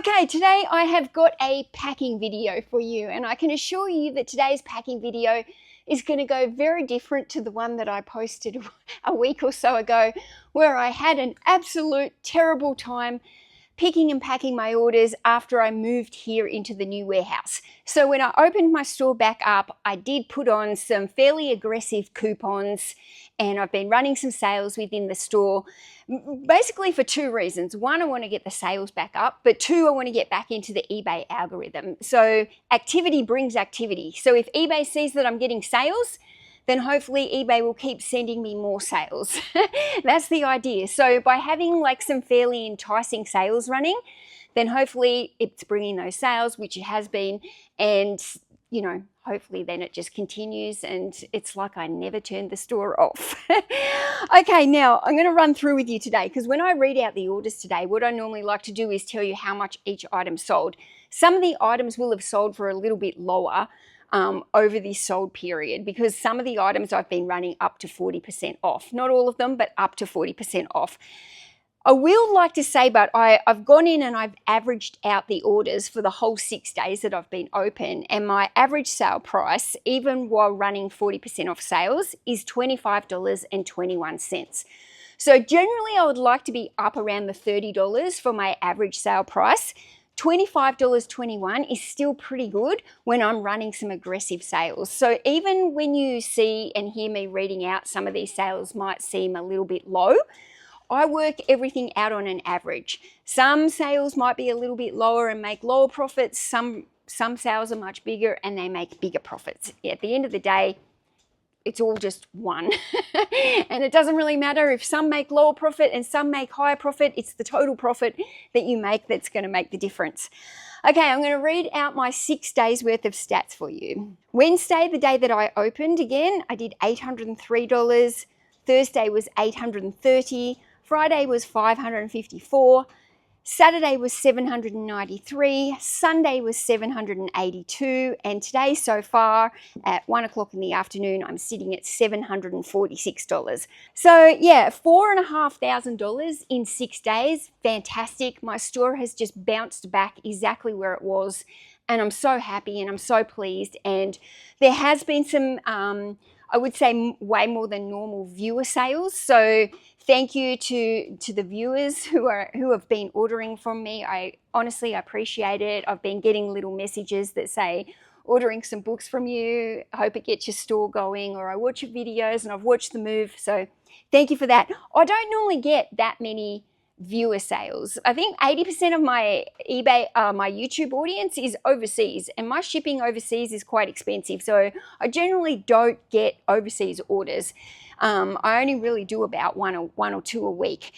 Okay, today I have got a packing video for you, and I can assure you that today's packing video is going to go very different to the one that I posted a week or so ago, where I had an absolute terrible time picking and packing my orders after I moved here into the new warehouse. So when I opened my store back up, I did put on some fairly aggressive coupons, and I've been running some sales within the store, basically for two reasons. One, I want to get the sales back up, but two, I want to get back into the eBay algorithm. So activity brings activity. So if eBay sees that I'm getting sales, then hopefully eBay will keep sending me more sales. That's the idea. So by having like some fairly enticing sales running, then hopefully it's bringing those sales, which it has been, and you know, hopefully then it just continues and it's like I never turned the store off. Okay, now I'm going to run through with you today, because when I read out the orders today, what I normally like to do is tell you how much each item sold. Some of the items will have sold for a little bit lower over this sold period, because some of the items I've been running up to 40% off. Not all of them, but up to 40% off. I will like to say, but I've gone in and I've averaged out the orders for the whole 6 days that I've been open, and my average sale price, even while running 40% off sales, is $25.21. So generally I would like to be up around the $30 for my average sale price. $25.21 is still pretty good when I'm running some aggressive sales. So even when you see and hear me reading out some of these sales might seem a little bit low, I work everything out on an average. Some sales might be a little bit lower and make lower profits. Some sales are much bigger and they make bigger profits. At the end of the day, it's all just one. And it doesn't really matter if some make lower profit and some make higher profit. It's the total profit that you make that's going to make the difference. Okay, I'm going to read out my 6 days worth of stats for you. Wednesday, the day that I opened, again, I did $803. Thursday was $830. Friday was $554. Saturday was $793, Sunday was $782, and today so far at 1 o'clock in the afternoon, I'm sitting at $746. So yeah, $4,500 in 6 days, fantastic. My store has just bounced back exactly where it was, and I'm so happy and I'm so pleased. And there has been some, I would say way more than normal viewer sales. So thank you to the viewers who have been ordering from me. I honestly appreciate it. I've been getting little messages that say, ordering some books from you, I hope it gets your store going, or I watch your videos and I've watched the move. So thank you for that. I don't normally get that many viewer sales. I think 80% of my eBay, my YouTube audience is overseas, and my shipping overseas is quite expensive. So I generally don't get overseas orders. I only really do about one or two a week.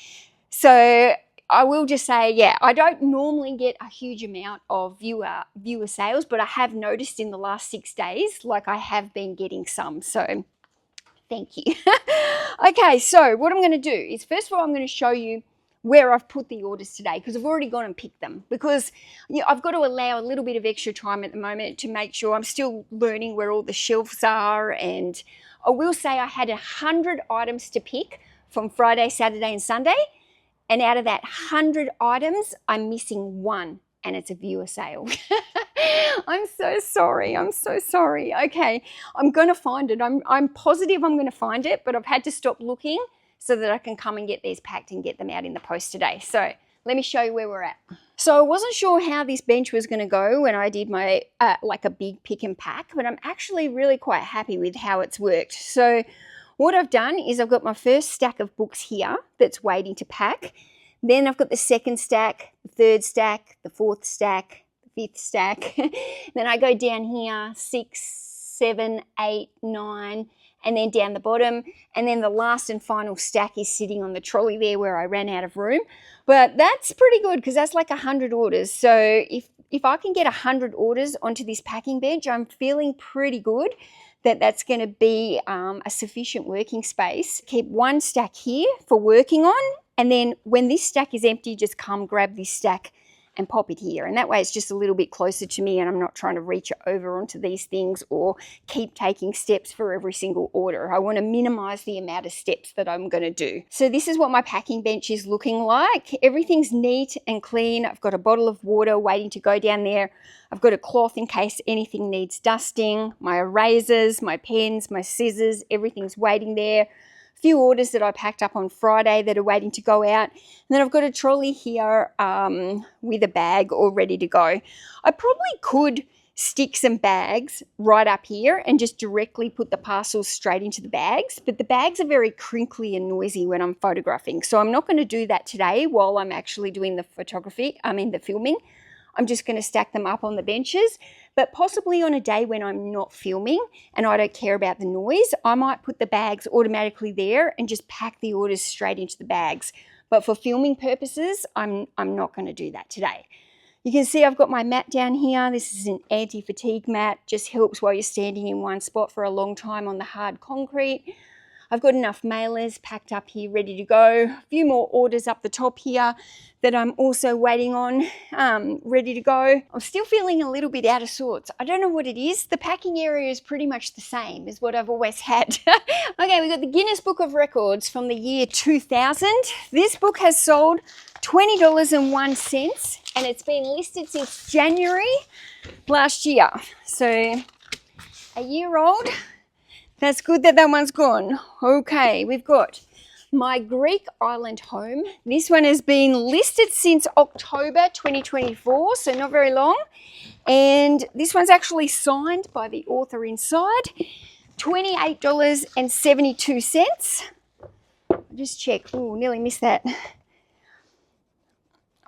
So I will just say, yeah, I don't normally get a huge amount of viewer sales, but I have noticed in the last 6 days, like I have been getting some. So thank you. Okay, so what I'm going to do is, first of all, I'm going to show you where I've put the orders today, because I've already gone and picked them, because you know, I've got to allow a little bit of extra time at the moment to make sure I'm still learning where all the shelves are. And I will say I had 100 items to pick from Friday, Saturday and Sunday, and out of that 100 items I'm missing one, and it's a viewer sale. I'm so sorry. I'm so sorry. Okay, I'm going to find it. I'm positive I'm going to find it, but I've had to stop looking so that I can come and get these packed and get them out in the post today. So let me show you where we're at. So I wasn't sure how this bench was going to go when I did my like a big pick and pack, but I'm actually really quite happy with how it's worked. So what I've done is I've got my first stack of books here that's waiting to pack. Then I've got the second stack, the third stack, the fourth stack, the fifth stack. Then I go down here, 6, 7, 8, 9, and then down the bottom, and then the last and final stack is sitting on the trolley there where I ran out of room. But that's pretty good, because that's like 100 orders. So if I can get 100 orders onto this packing bench, I'm feeling pretty good that that's going to be a sufficient working space. Keep one stack here for working on, and then when this stack is empty, just come grab this stack and pop it here. And that way it's just a little bit closer to me and I'm not trying to reach over onto these things or keep taking steps for every single order. I want to minimize the amount of steps that I'm going to do. So this is what my packing bench is looking like. Everything's neat and clean. I've got a bottle of water waiting to go down there. I've got a cloth in case anything needs dusting, my erasers, my pens, my scissors, everything's waiting there. Few orders that I packed up on Friday that are waiting to go out. And then I've got a trolley here with a bag all ready to go. I probably could stick some bags right up here and just directly put the parcels straight into the bags, but the bags are very crinkly and noisy when I'm photographing. So I'm not going to do that today while I'm actually doing the the filming. I'm just going to stack them up on the benches, but possibly on a day when I'm not filming and I don't care about the noise, I might put the bags automatically there and just pack the orders straight into the bags. But for filming purposes, I'm not going to do that today. You can see I've got my mat down here. This is an anti-fatigue mat, just helps while you're standing in one spot for a long time on the hard concrete. I've got enough mailers packed up here ready to go. A few more orders up the top here that I'm also waiting on, ready to go. I'm still feeling a little bit out of sorts. I don't know what it is. The packing area is pretty much the same as what I've always had. Okay, we've got the Guinness Book of Records from the year 2000. This book has sold $20.01 and it's been listed since January last year. So a year old. That's good that that one's gone. Okay, we've got My Greek Island Home. This one has been listed since October 2024, so not very long. And this one's actually signed by the author inside. $28.72. I'll just check. Oh, nearly missed that.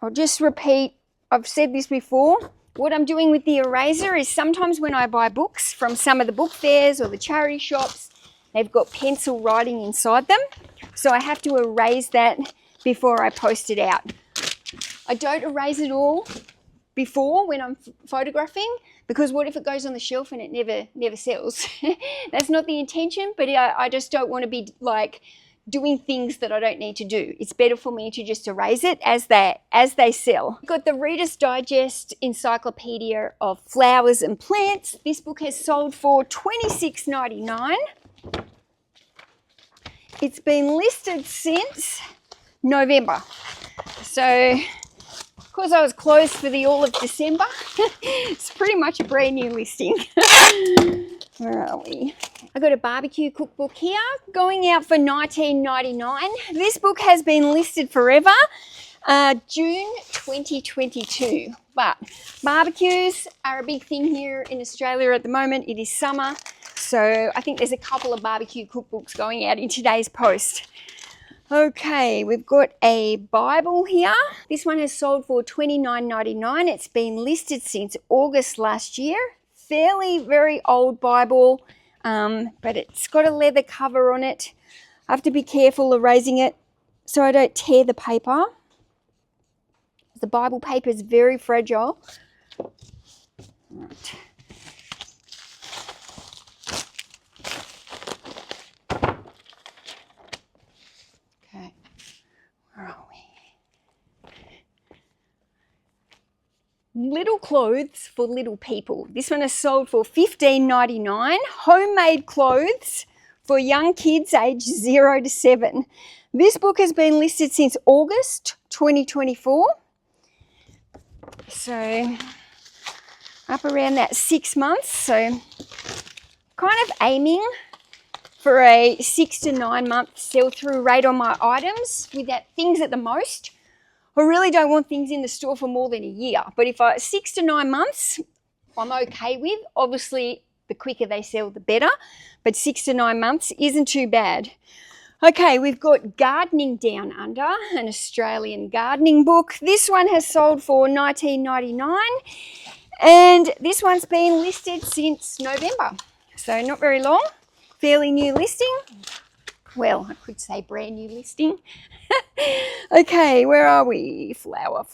I'll just repeat. I've said this before. What I'm doing with the eraser is sometimes when I buy books from some of the book fairs or the charity shops, they've got pencil writing inside them. So I have to erase that before I post it out. I don't erase it all before when I'm photographing, because what if it goes on the shelf and it never sells? That's not the intention, but I just don't want to be like doing things that I don't need to do. It's better for me to just erase it as they sell. I've got the Reader's Digest Encyclopedia of Flowers and Plants. This book has sold for $26.99. It's been listed since November. So, because I was closed for the all of December, it's pretty much a brand new listing. Where are we? I've got a barbecue cookbook here going out for $19.99. This book has been listed forever, June 2022. But barbecues are a big thing here in Australia at the moment. It is summer, so I think there's a couple of barbecue cookbooks going out in today's post. Okay, we've got a Bible here. This one has sold for $29.99. It's been listed since August last year. Fairly very old Bible, but it's got a leather cover on it. I have to be careful erasing it so I don't tear the paper. The Bible paper is very fragile. Right. Okay, where are we? Little clothes for little people. This one is sold for $15.99. Homemade clothes for young kids aged 0 to 7. This book has been listed since August 2024. So up around that 6 months. So kind of aiming for a 6 to 9 month sell through rate on my items without things at the most. I really don't want things in the store for more than a year, but if 6 to 9 months, I'm okay with. Obviously, the quicker they sell, the better, but 6 to 9 months isn't too bad. Okay, we've got Gardening Down Under, an Australian gardening book. This one has sold for $19.99, and this one's been listed since November, so not very long. Fairly new listing. Well, I could say brand new listing. Okay, where are we? Flower.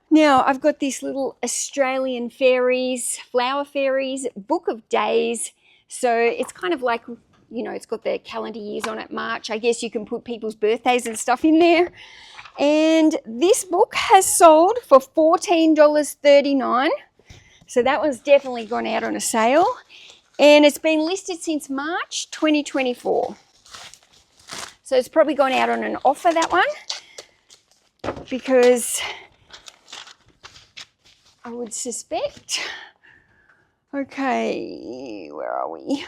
Now, I've got this little Australian fairies, flower fairies, book of days. So it's kind of like, you know, it's got the calendar years on it, March. I guess you can put people's birthdays and stuff in there. And this book has sold for $14.39. So that one's definitely gone out on a sale. And it's been listed since March 2024. So it's probably gone out on an offer, that one, because I would suspect. Okay, where are we?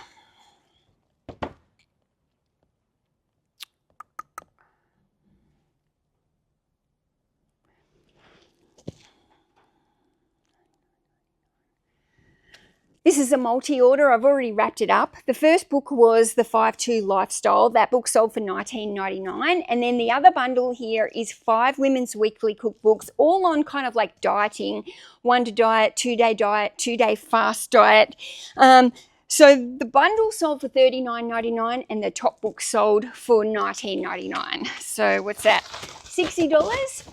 This is a multi-order. I've already wrapped it up. The first book was The 5-2 Lifestyle. That book sold for $19.99. And then the other bundle here is 5 women's weekly cookbooks, all on kind of like dieting, 1-day diet, 2-day fast diet. So the bundle sold for $39.99 and the top book sold for $19.99. So what's that? $60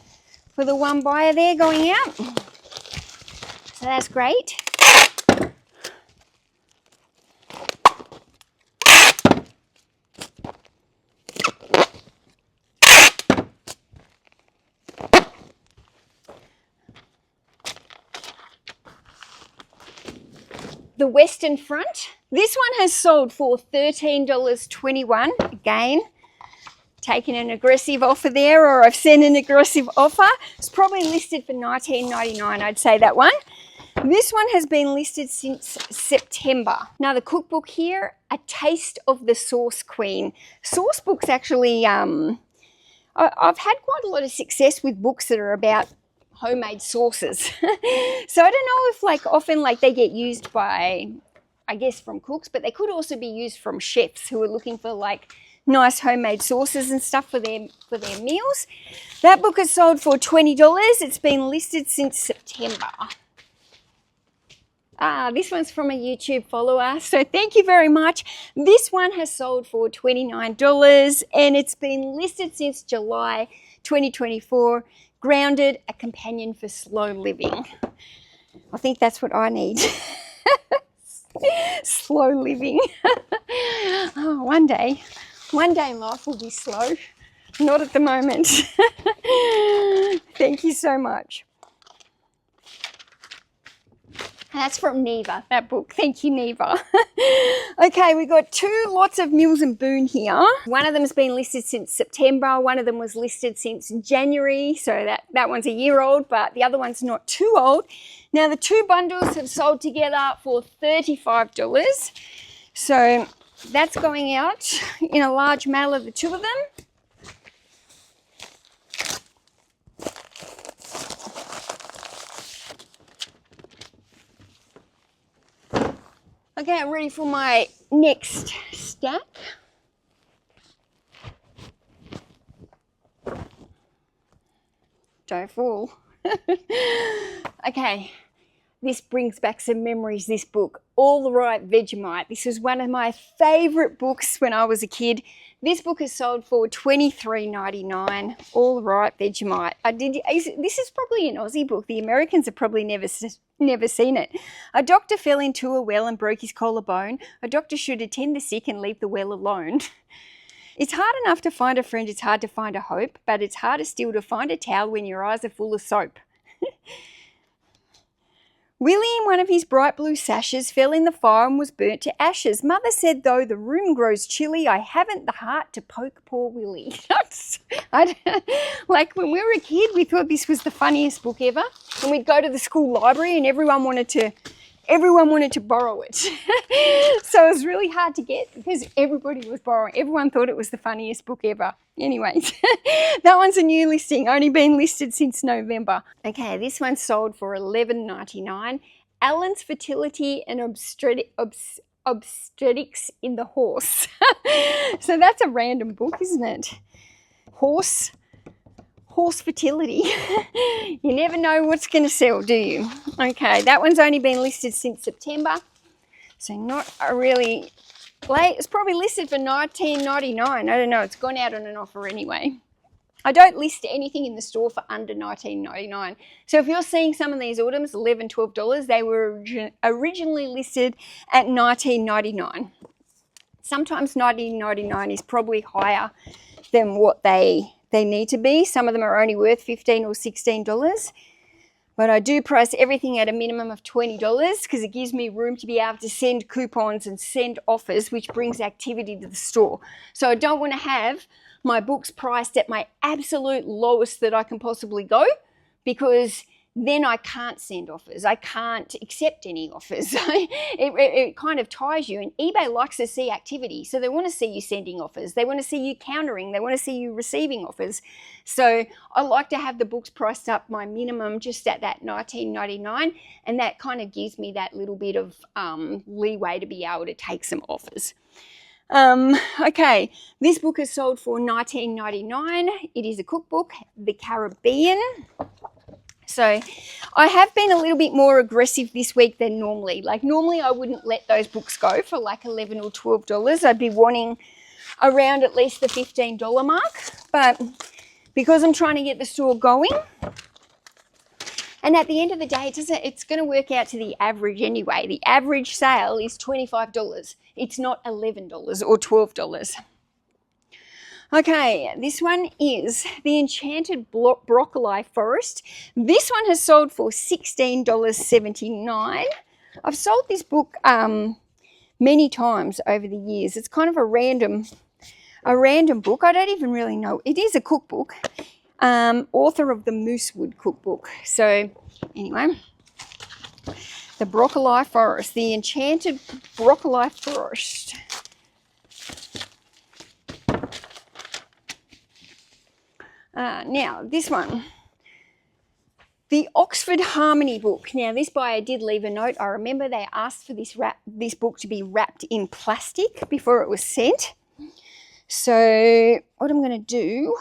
for the one buyer there going out. So that's great. The Western Front. This one has sold for $13.21. Again, taking an aggressive offer there, or I've sent an aggressive offer. It's probably listed for $19.99, I'd say, that one. This one has been listed since September. Now the cookbook here, A Taste of the Sauce Queen. Sauce books actually, I've had quite a lot of success with books that are about homemade sauces. So I don't know if like often like they get used by, I guess, from cooks, but they could also be used from chefs who are looking for like nice homemade sauces and stuff for their meals. That book is sold for $20. It's been listed since September. This one's from a YouTube follower, so thank you very much. This one has sold for $29 and it's been listed since July 2024. Grounded, a companion for slow living. I think that's what I need. Slow living. Oh, one day life will be slow. Not at the moment. Thank you so much. That's from Neva, that book. Thank you, Neva. Okay, we've got 2 lots of Mills and Boon here. One of them has been listed since September. One of them was listed since January. So that one's a year old, but the other one's not too old. Now, the 2 bundles have sold together for $35. So that's going out in a large mail of the 2 of them. Okay, I'm ready for my next stack. Don't fall. Okay, this brings back some memories, this book, All the Right Vegemite. This was one of my favorite books when I was a kid. This book is sold for $23.99, All the Right Vegemite. This is probably an Aussie book. The Americans have probably never seen it. A doctor fell into a well and broke his collarbone. A doctor should attend the sick and leave the well alone. It's hard enough to find a friend, it's hard to find a hope, but it's harder still to find a towel when your eyes are full of soap. Willie, in one of his bright blue sashes, fell in the fire and was burnt to ashes. Mother said, though the room grows chilly, I haven't the heart to poke poor Willie. Like when we were a kid, we thought this was the funniest book ever. And we'd go to the school library and everyone wanted to borrow it. So it was really hard to get because everybody was borrowing. Everyone thought it was the funniest book ever. Anyways, that one's a new listing, only been listed since November. Okay, this one sold for $11.99. Alan's Fertility and Obstetrics in the Horse. So that's a random book, isn't it? Horse fertility. You never know what's going to sell, do you? Okay, that one's only been listed since September, so not a really late. It's probably listed for $19.99. I don't know, it's gone out on an offer anyway. I don't list anything in the store for under $19.99. So if you're seeing some of these items, $11, $12, they were originally listed at $19.99. Sometimes $19.99 is probably higher than what they they need to be. Some of them are only worth $15 or $16. But I do price everything at a minimum of $20 because it gives me room to be able to send coupons and send offers, which brings activity to the store. So I don't want to have my books priced at my absolute lowest that I can possibly go, because then I can't send offers. I can't accept any offers. it kind of ties you. And eBay likes to see activity. So they want to see you sending offers. They want to see you countering. They want to see you receiving offers. So I like to have the books priced up my minimum just at that $19.99. And that kind of gives me that little bit of leeway to be able to take some offers. Okay, this book is sold for $19.99. It is a cookbook, The Caribbean. So I have been a little bit more aggressive this week than normally. Like normally I wouldn't let those books go for like $11 or $12. I'd be wanting around at least the $15 mark. But because I'm trying to get the store going, and at the end of the day, it's going to work out to the average anyway. The average sale is $25. It's not $11 or $12. Okay, this one is The Enchanted Broccoli Forest. This one has sold for $16.79. I've sold this book many times over the years. It's kind of a random book. I don't even really know. It is a cookbook. Author of the Moosewood Cookbook. So anyway, The Broccoli Forest, The Enchanted Broccoli Forest. Now, this one, the Oxford Harmony book. Now, this buyer did leave a note. I remember they asked for this book to be wrapped in plastic before it was sent. So what I'm going to do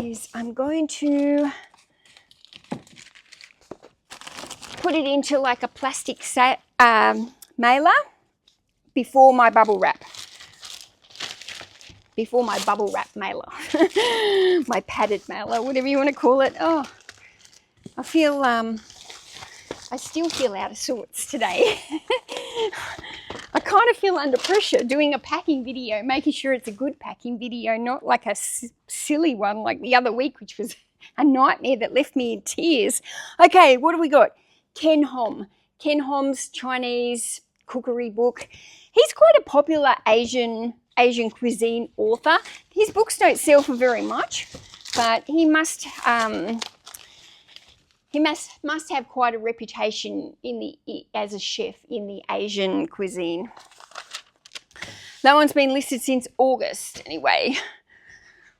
is I'm going to put it into like a plastic mailer before my bubble wrap. Before my bubble wrap mailer, my padded mailer, whatever you want to call it. Oh, I still feel out of sorts today. I kind of feel under pressure doing a packing video, making sure it's a good packing video, not like a silly one like the other week, which was a nightmare that left me in tears. Okay, what do we got? Ken Hom. Ken Hom's Chinese cookery book. He's quite a popular Asian cuisine author. His books don't sell for very much, but he must have quite a reputation as a chef in the Asian cuisine. That one's been listed since August anyway.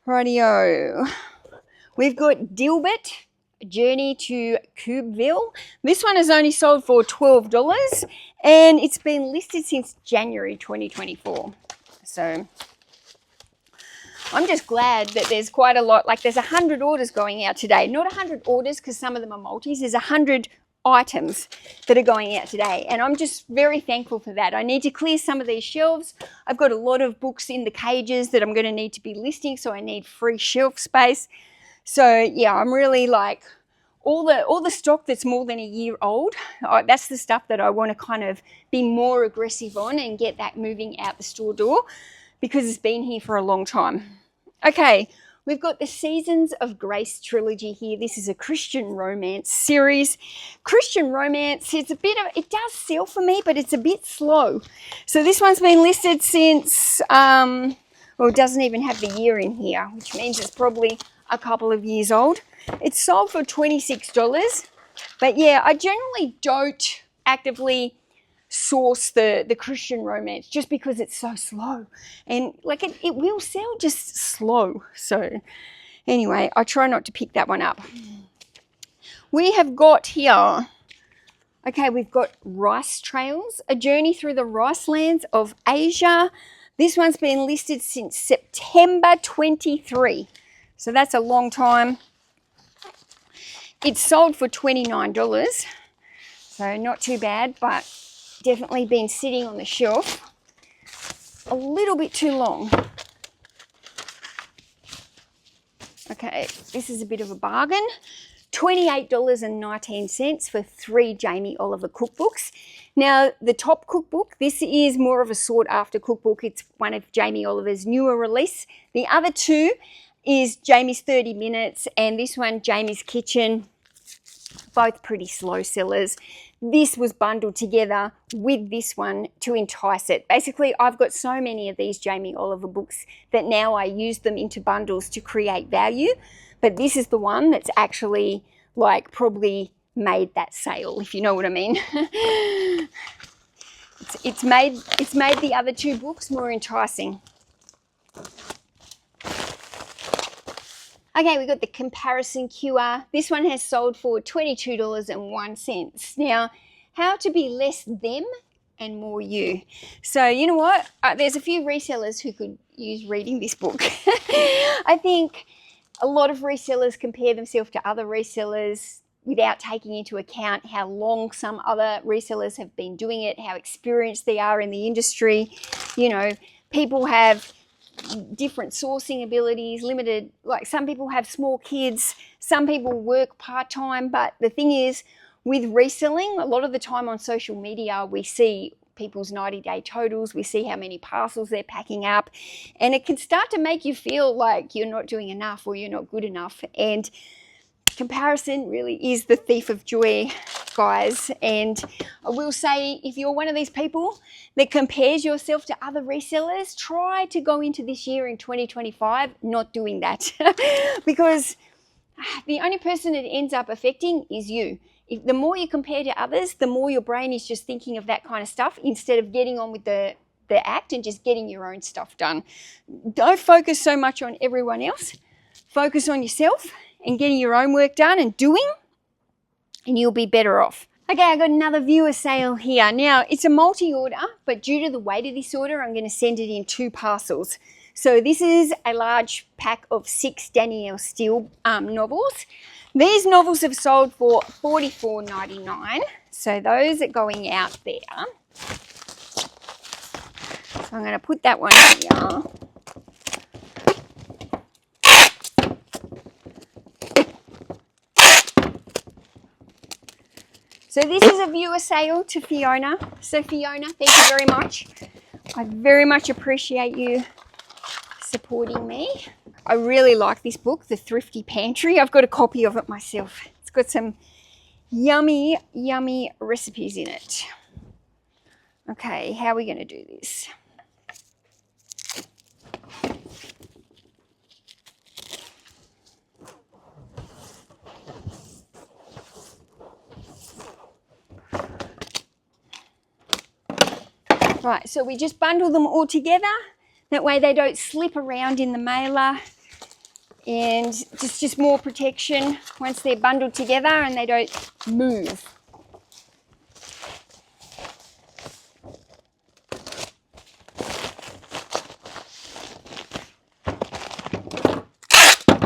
Rightio. We've got Dilbert, Journey to Cubeville. This one has only sold for $12 and it's been listed since January 2024. So I'm just glad that there's quite a lot, like there's 100 orders going out today. Not 100 orders because some of them are multis. There's 100 items that are going out today. And I'm just very thankful for that. I need to clear some of these shelves. I've got a lot of books in the cages that I'm going to need to be listing, so I need free shelf space. So yeah, I'm really like all the stock that's more than a year old, that's the stuff that I want to kind of be more aggressive on and get that moving out the store door because it's been here for a long time. Okay, we've got the Seasons of Grace trilogy here. This is a Christian romance series. Christian romance, it does sell for me, but it's a bit slow. So this one's been listed since, well, it doesn't even have the year in here, which means it's probably a couple of years old. It's sold for $26, but yeah, I generally don't actively source the Christian romance just because it's so slow, and like it will sell just slow. So anyway, I try not to pick that one up. We have got here, okay, we've got Rice Trails, A Journey Through the Rice Lands of Asia. This one's been listed since September 23. So that's a long time. It's sold for $29, so not too bad, but definitely been sitting on the shelf a little bit too long. Okay, this is a bit of a bargain. $28.19 for 3 Jamie Oliver cookbooks. Now, the top cookbook, this is more of a sought after cookbook. It's one of Jamie Oliver's newer release. The other two is Jamie's 30 Minutes and this one, Jamie's Kitchen. Both pretty slow sellers. This was bundled together with this one to entice it. Basically, I've got so many of these Jamie Oliver books that now I use them into bundles to create value. But this is the one that's actually like probably made that sale, if you know what I mean. it's made the other two books more enticing. Okay, we've got the comparison QR. This one has sold for $22.01. Now, how to be less them and more you. So, you know what? There's a few resellers who could use reading this book. I think a lot of resellers compare themselves to other resellers without taking into account how long some other resellers have been doing it, how experienced they are in the industry. You know, people have different sourcing abilities, limited, like some people have small kids, some people work part-time, but the thing is with reselling, a lot of the time on social media we see people's 90-day totals, we see how many parcels they're packing up, and it can start to make you feel like you're not doing enough or you're not good enough. And comparison really is the thief of joy, guys. And I will say, if you're one of these people that compares yourself to other resellers, try to go into this year in 2025 not doing that. Because the only person it ends up affecting is you. The more you compare to others, the more your brain is just thinking of that kind of stuff instead of getting on with the act and just getting your own stuff done. Don't focus so much on everyone else. Focus on yourself and getting your own work done and doing, and you'll be better off. Okay, I got another viewer sale here. Now, it's a multi-order, but due to the weight of this order, I'm going to send it in 2 parcels. So this is a large pack of 6 Danielle Steele novels. These novels have sold for $44.99, so those are going out there. So I'm going to put that one here. So this is a viewer sale to Fiona. So Fiona, thank you very much. I very much appreciate you supporting me. I really like this book, The Thrifty Pantry. I've got a copy of it myself. It's got some yummy, yummy recipes in it. Okay, how are we going to do this? Right, so we just bundle them all together. That way they don't slip around in the mailer, and just more protection once they're bundled together and they don't move.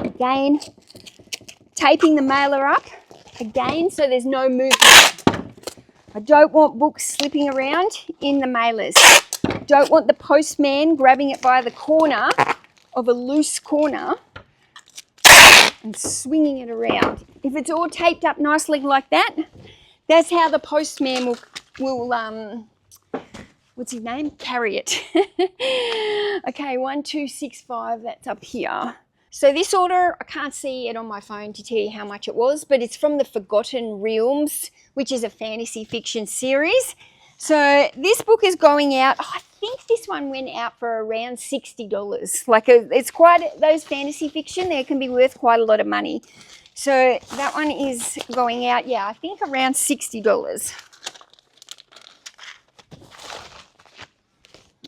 Again, taping the mailer up again so there's no movement. I don't want books slipping around in the mailers. Don't want the postman grabbing it by the corner of a loose corner and swinging it around. If it's all taped up nicely like that, that's how the postman will what's his name? Carry it. Okay, 1265, that's up here. So this order, I can't see it on my phone to tell you how much it was, but it's from the Forgotten Realms, which is a fantasy fiction series. So this book is going out, I think this one went out for around $60. Like it's quite, those fantasy fiction, they can be worth quite a lot of money. So that one is going out, yeah, I think around $60.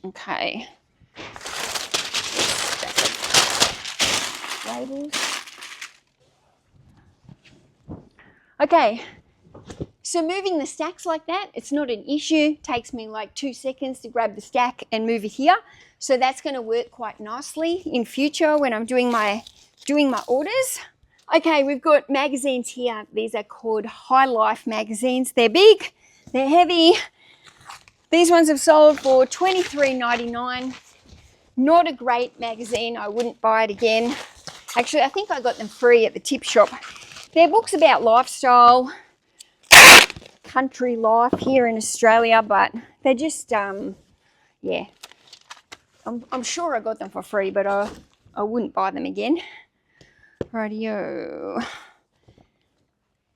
Okay. Labels. Okay, so moving the stacks like that, it's not an issue. It takes me like 2 seconds to grab the stack and move it here. So that's going to work quite nicely in future when I'm doing my orders. Okay, we've got magazines here. These are called High Life magazines. They're big, they're heavy. These ones have sold for $23.99. Not a great magazine. I wouldn't buy it again. Actually, I think I got them free at the tip shop. They're books about lifestyle, country life here in Australia, but they're just, yeah. I'm sure I got them for free, but I wouldn't buy them again. Rightio.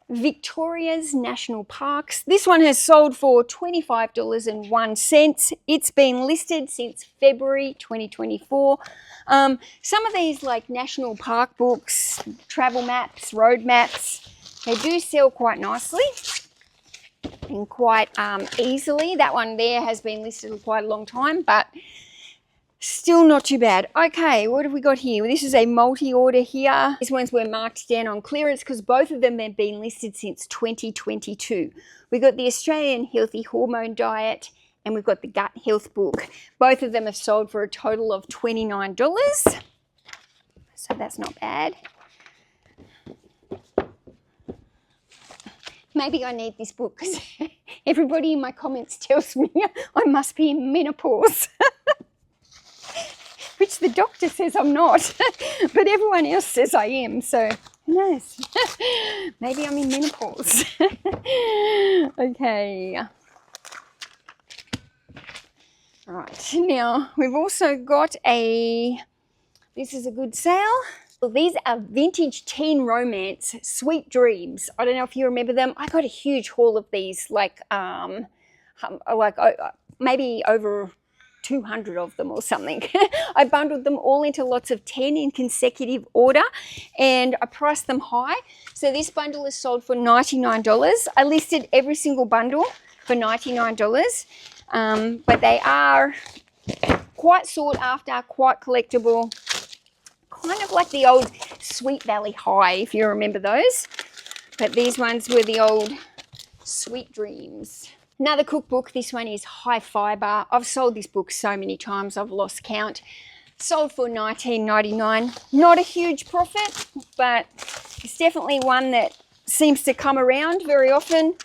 Victoria's National Parks. This one has sold for $25.01. It's been listed since February 2024. Some of these, like national park books, travel maps, road maps, they do sell quite nicely and quite easily. That one there has been listed for quite a long time, but still not too bad. Okay, what have we got here? This is a multi-order here. These ones were marked down on clearance because both of them have been listed since 2022. We've got the Australian Healthy Hormone Diet and we've got the Gut Health book. Both of them have sold for a total of $29. So that's not bad. Maybe I need this book because everybody in my comments tells me I must be in menopause. Which the doctor says I'm not, but everyone else says I am, so who knows? Maybe I'm in menopause. Okay. Right, now we've also got this is a good sale. Well, these are vintage teen romance, Sweet Dreams. I don't know if you remember them. I got a huge haul of these, like maybe over 200 of them or something. I bundled them all into lots of 10 in consecutive order and I priced them high. So this bundle is sold for $99. I listed every single bundle for $99, but they are quite sought after, quite collectible, kind of like the old Sweet Valley High, if you remember those. But these ones were the old Sweet Dreams. Another cookbook, this one is High Fiber. I've sold this book so many times, I've lost count. Sold for $19.99. Not a huge profit, but it's definitely one that seems to come around very often.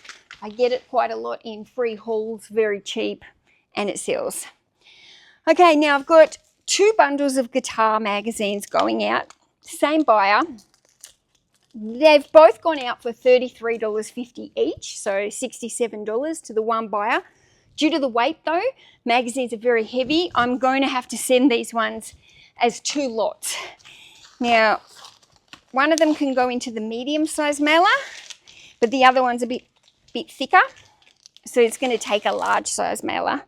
I get it quite a lot in free hauls, very cheap, and it sells. Okay, now I've got 2 bundles of guitar magazines going out. Same buyer. They've both gone out for $33.50 each, so $67 to the one buyer. Due to the weight though, magazines are very heavy. I'm going to have to send these ones as 2 lots. Now, one of them can go into the medium-sized mailer, but the other one's a bit thicker, so it's going to take a large-size mailer.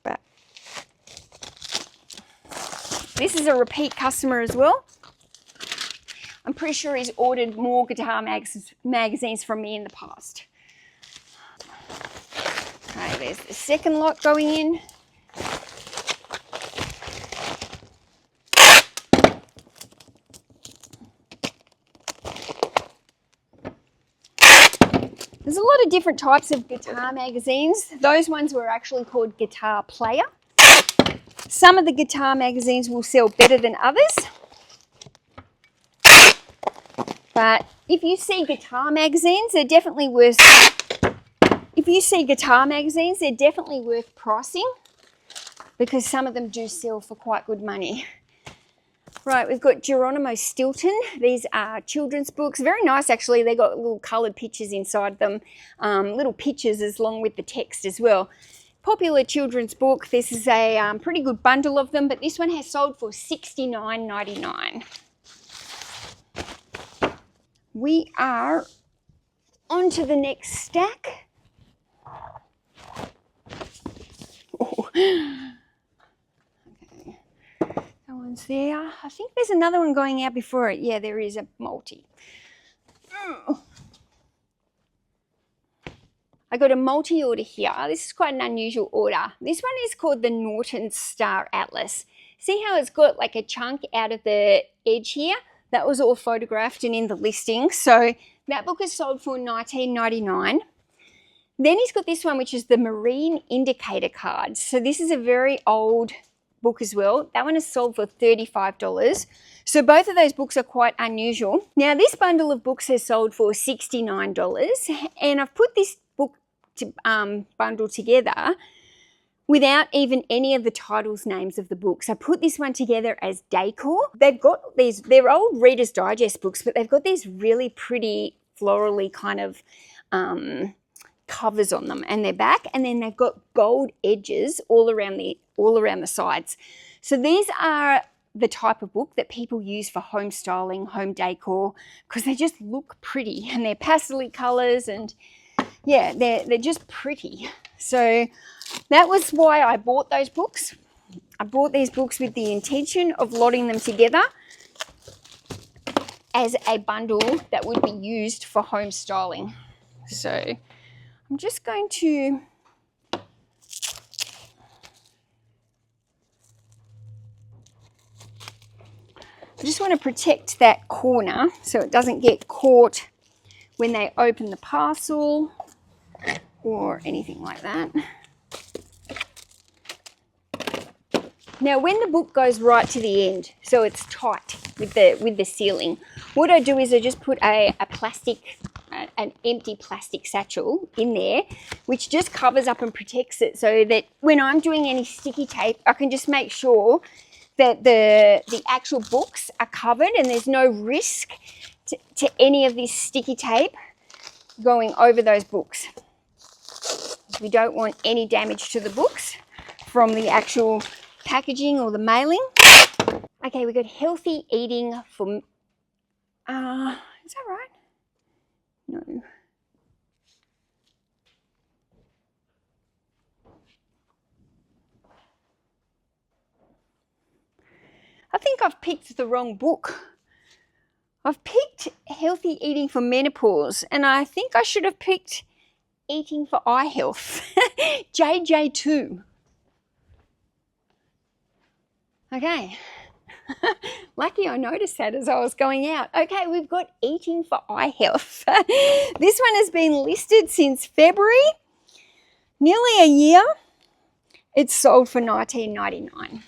But this is a repeat customer as well. I'm pretty sure he's ordered more guitar magazines from me in the past. Okay, there's the second lot going in. There's a lot of different types of guitar magazines. Those ones were actually called Guitar Player. Some of the guitar magazines will sell better than others. But if you see guitar magazines, they're definitely worth. If you see guitar magazines, they're definitely worth pricing because some of them do sell for quite good money. Right, we've got Geronimo Stilton. These are children's books. Very nice, actually. They got little coloured pictures inside them, little pictures along with the text as well. Popular children's book. This is a pretty good bundle of them, but this one has sold for $69.99. We are on to the next stack. Oh. Okay. That one's there. I think there's another one going out before it. Yeah, there is a multi. I got a multi-order here. This is quite an unusual order. This one is called the Norton Star Atlas. See how it's got like a chunk out of the edge here? That was all photographed and in the listing. So that book is sold for $19.99. Then he's got this one, which is the Marine Indicator Cards. So this is a very old book as well. That one is sold for $35. So both of those books are quite unusual. Now this bundle of books has sold for $69, and I've put this book bundle together without even any of the titles names of the books. I put this one together as decor. They've got these, they're old Reader's Digest books, but they've got these really pretty florally kind of covers on them and they're back, and then they've got gold edges all around the sides. So these are the type of book that people use for home styling, home decor, because they just look pretty and they're pastel colors, and yeah, they're just pretty. So that was why I bought those books. I bought these books with the intention of lotting them together as a bundle that would be used for home styling. So I'm just going to want to protect that corner so it doesn't get caught when they open the parcel or anything like that. Now, when the book goes right to the end, so it's tight with the sealing, what I do is I just put an empty plastic satchel in there, which just covers up and protects it, so that when I'm doing any sticky tape, I can just make sure that the actual books are covered and there's no risk to any of this sticky tape going over those books. We don't want any damage to the books from the actual packaging or the mailing. Okay, we got healthy eating for, is that right? No. I think I've picked the wrong book. I've picked Healthy Eating for Menopause, and I think I should have picked Eating for Eye Health, JJ2. Okay, lucky I noticed that as I was going out. Okay, we've got Eating for Eye Health. This one has been listed since February, nearly a year. It's sold for $19.99.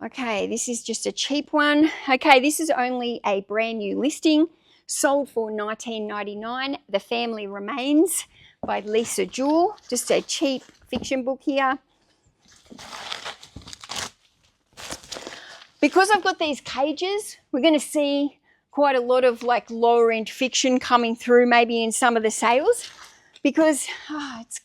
Okay, this is just a cheap one. Okay, this is only a brand new listing, sold for $19.99. The Family Remains by Lisa Jewell, just a cheap fiction book here. Because I've got these cages, we're going to see quite a lot of like lower end fiction coming through maybe in some of the sales, because it's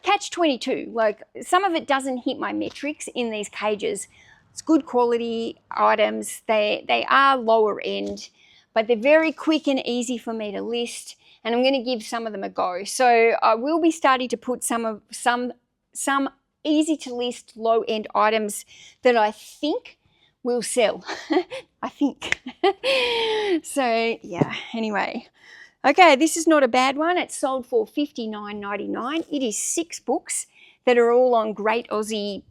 catch-22. Like, some of it doesn't hit my metrics in these cages. It's good quality items. They are lower end, but they're very quick and easy for me to list, and I'm going to give some of them a go. So I will be starting to put some easy to list low end items that I think will sell. I think. So yeah, anyway. Okay, this is not a bad one. It's sold for $59.99. It is 6 books that are all on great Aussie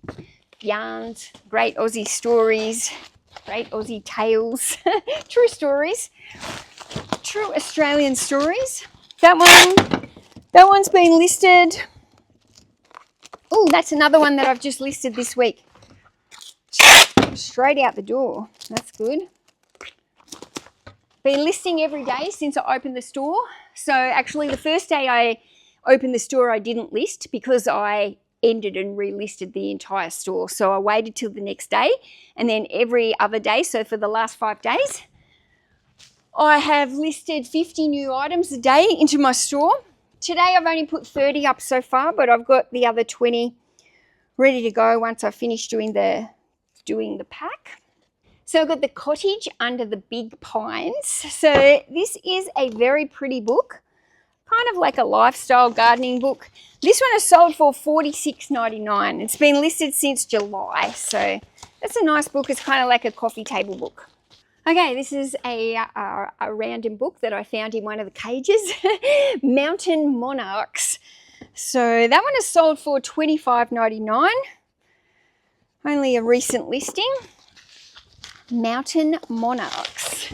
yarns, great Aussie stories, great Aussie tales, true stories, true Australian stories. That one's been listed. Oh, that's another one that I've just listed this week. Straight out the door. That's good. Been listing every day since I opened the store. So actually the first day I opened the store I didn't list because I ended and relisted the entire store. So I waited till the next day, and then every other day, so for the last 5 days, I have listed 50 new items a day into my store. Today I've only put 30 up so far, but I've got the other 20 ready to go once I finish doing the pack. So I've got The Cottage Under the Big Pines. So this is a very pretty book, kind of like a lifestyle gardening book. This one is sold for $46.99. It's been listed since July, so that's a nice book. It's kind of like a coffee table book. Okay, this is a random book that I found in one of the cages, Mountain Monarchs. So that one is sold for $25.99. Only a recent listing. Mountain Monarchs.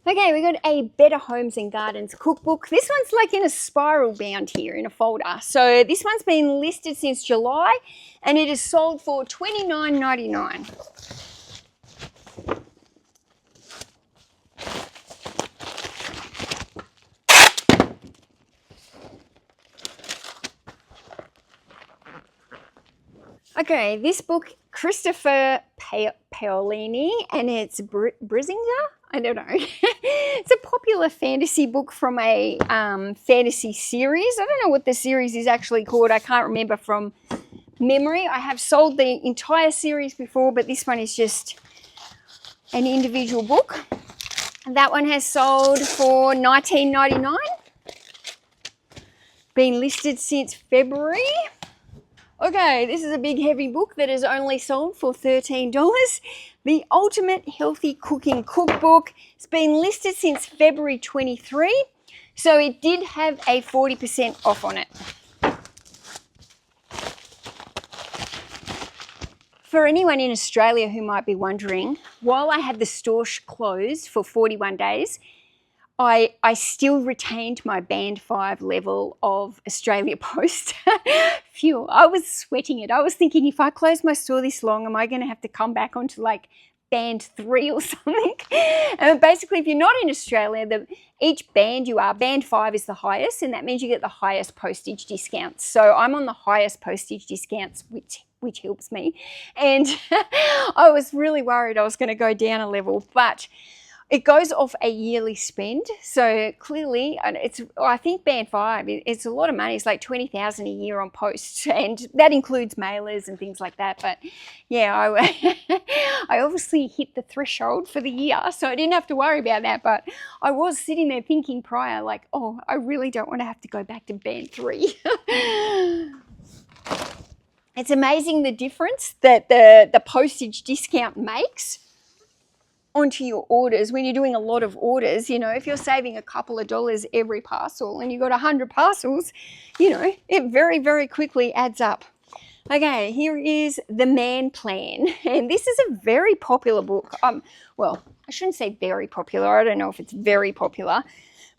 Okay, we got a Better Homes and Gardens cookbook. This one's like in a spiral bound here in a folder. So this one's been listed since July, and it is sold for $29.99. Okay, this book, Christopher Paolini, and it's Brizinger? I don't know. It's a popular fantasy book from a fantasy series. I don't know what the series is actually called. I can't remember from memory. I have sold the entire series before, but this one is just an individual book. And that one has sold for $19.99. Been listed since February. Okay, this is a big heavy book that is only sold for $13. The Ultimate Healthy Cooking Cookbook. It's been listed since February 23, so it did have a 40% off on it. For anyone in Australia who might be wondering, while I had the store closed for 41 days, I still retained my band 5 level of Australia Post. Phew, I was sweating it. I was thinking, if I close my store this long, am I going to have to come back onto like band 3 or something? And basically, if you're not in Australia, each band you are, band 5 is the highest, and that means you get the highest postage discounts. So I'm on the highest postage discounts, which helps me. And I was really worried I was going to go down a level, but it goes off a yearly spend, so clearly, I think band 5, it's a lot of money. It's like $20,000 a year on post, and that includes mailers and things like that. But yeah, I obviously hit the threshold for the year, so I didn't have to worry about that. But I was sitting there thinking prior, like, oh, I really don't want to have to go back to band 3. It's amazing the difference that the postage discount makes onto your orders when you're doing a lot of orders. You know, if you're saving a couple of dollars every parcel and you've got 100 parcels, you know, it very, very quickly adds up. Okay, here is The Man Plan, and this is a very popular book. Well, I shouldn't say very popular. I don't know if it's very popular,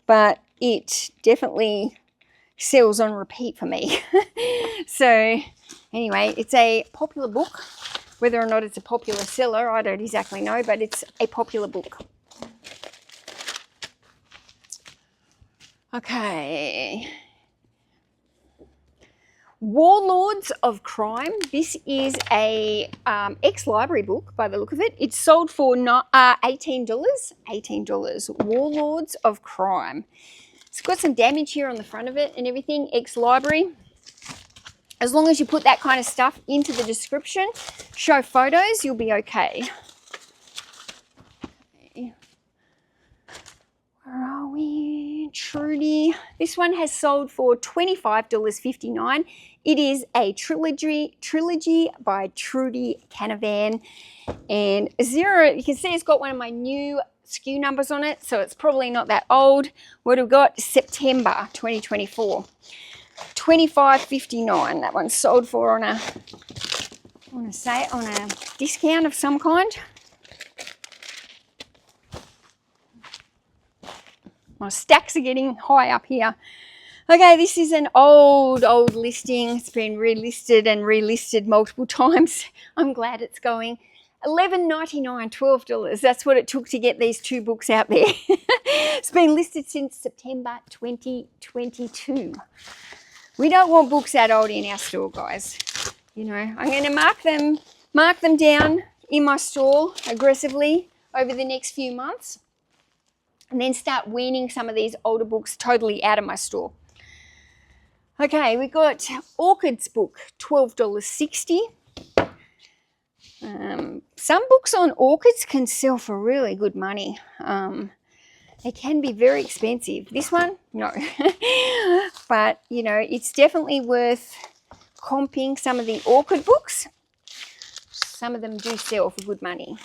but it definitely sells on repeat for me. So anyway, it's a popular book. Whether or not it's a popular seller, I don't exactly know, but it's a popular book. Okay. Warlords of Crime. This is a ex-library book by the look of it. It's sold for $18. $18. Warlords of Crime. It's got some damage here on the front of it and everything. Ex-library. As long as you put that kind of stuff into the description, show photos, you'll be okay. Where are we? Trudy. This one has sold for $25.59. It is a trilogy by Trudy Canavan. And you can see it's got one of my new SKU numbers on it, so it's probably not that old. What have we got? September 2024. $25.59. That one's sold for on a discount of some kind. My stacks are getting high up here. Okay, this is an old listing. It's been relisted multiple times. I'm glad it's going. $11.99, $12. That's what it took to get these 2 books out there. It's been listed since September 2022. We don't want books that old in our store, guys. You know, I'm going to mark them down in my store aggressively over the next few months, and then start weaning some of these older books totally out of my store. Okay, we got Orchid's book, $12.60. Some books on Orchids can sell for really good money. They can be very expensive. This one, no. But, you know, it's definitely worth comping some of the Orchid books. Some of them do sell for good money.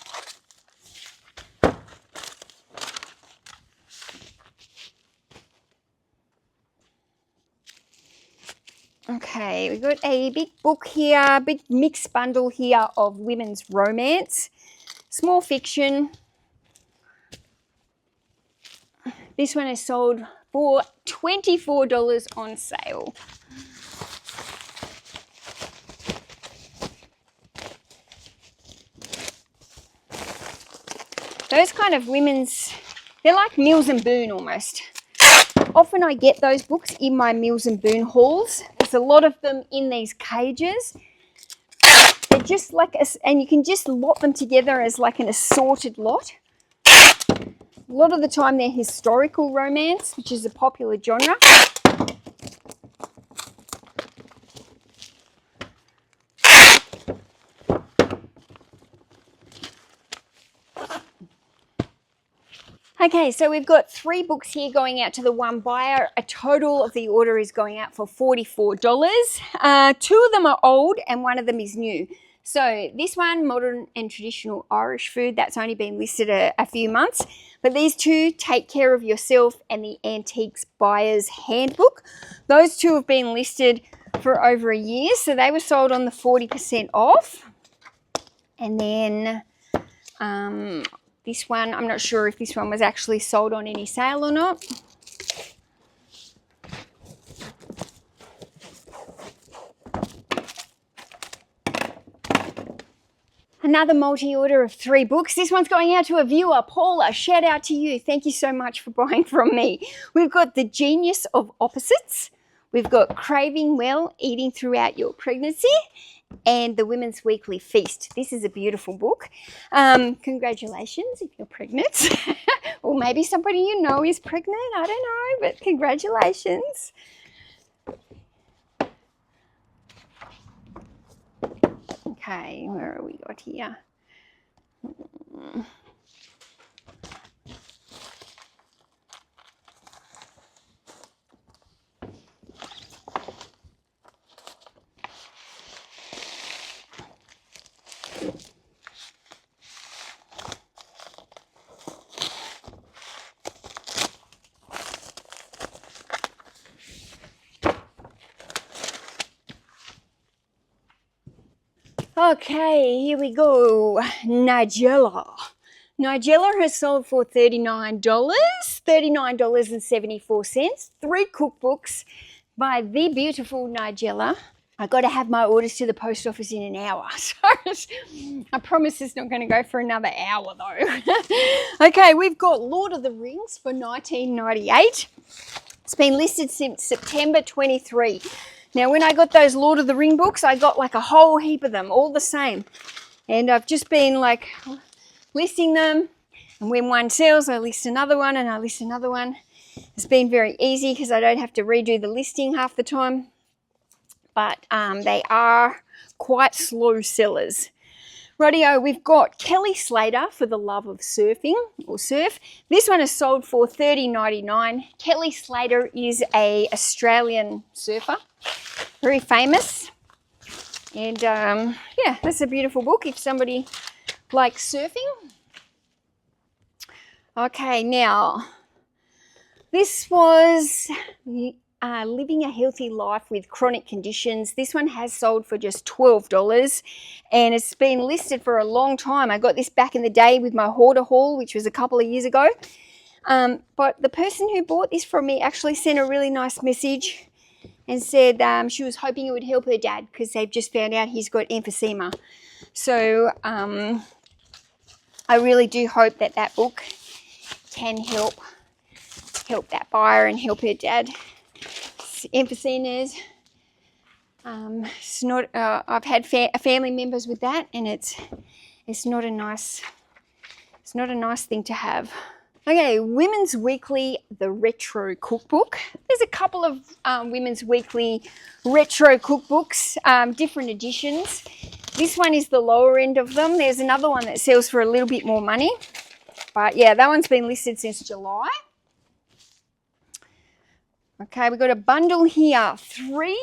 Okay, we've got a big book here, big mixed bundle here of women's romance. Small fiction. This one is sold for $24 on sale. Those kind of women's, they're like Mills and Boon almost. Often I get those books in my Mills and Boon hauls. There's a lot of them in these cages. just like, and you can just lot them together as like an assorted lot. A lot of the time they're historical romance, which is a popular genre. Okay, so we've got 3 books here going out to the one buyer. A total of the order is going out for $44. 2 of them are old and 1 of them is new. So this one, Modern and Traditional Irish Food, that's only been listed a few months. But these 2, Take Care of Yourself and the Antiques Buyer's Handbook. Those 2 have been listed for over a year. So they were sold on the 40% off. And then this one, I'm not sure if this one was actually sold on any sale or not. Another multi-order of 3 books. This one's going out to a viewer, Paula. Shout out to you. Thank you so much for buying from me. We've got The Genius of Opposites. We've got Craving Well, Eating Throughout Your Pregnancy, and The Women's Weekly Feast. This is a beautiful book. Congratulations if you're pregnant. Or maybe somebody you know is pregnant. I don't know, but congratulations. Okay, where are we got here? Okay, here we go. Nigella. Nigella has sold for $39, $39.74. 3 cookbooks by the beautiful Nigella. I got to have my orders to the post office in an hour. So I promise it's not going to go for another hour though. Okay, we've got Lord of the Rings for $19.98. It's been listed since September 23. Now, when I got those Lord of the Ring books, I got like a whole heap of them, all the same. And I've just been like listing them. And when one sells, I list another one and I list another one. It's been very easy because I don't have to redo the listing half the time. But they are quite slow sellers. Rightio, we've got Kelly Slater for The Love of Surfing, or Surf. This one is sold for $30.99. Kelly Slater is an Australian surfer, very famous. And yeah, that's a beautiful book if somebody likes surfing. Okay, now, this was Living a Healthy Life with Chronic Conditions. This one has sold for just $12 and it's been listed for a long time. I got this back in the day with my hoarder haul, which was a couple of years ago. But the person who bought this from me actually sent a really nice message and said she was hoping it would help her dad because they've just found out he's got emphysema. So I really do hope that that book can help that buyer and help her dad. Emphysemas. It's not. I've had family members with that, and it's not a nice thing to have. Okay, Women's Weekly, the Retro Cookbook. There's a couple of Women's Weekly retro cookbooks, different editions. This one is the lower end of them. There's another one that sells for a little bit more money, but yeah, that one's been listed since July. Okay, we've got a bundle here, 3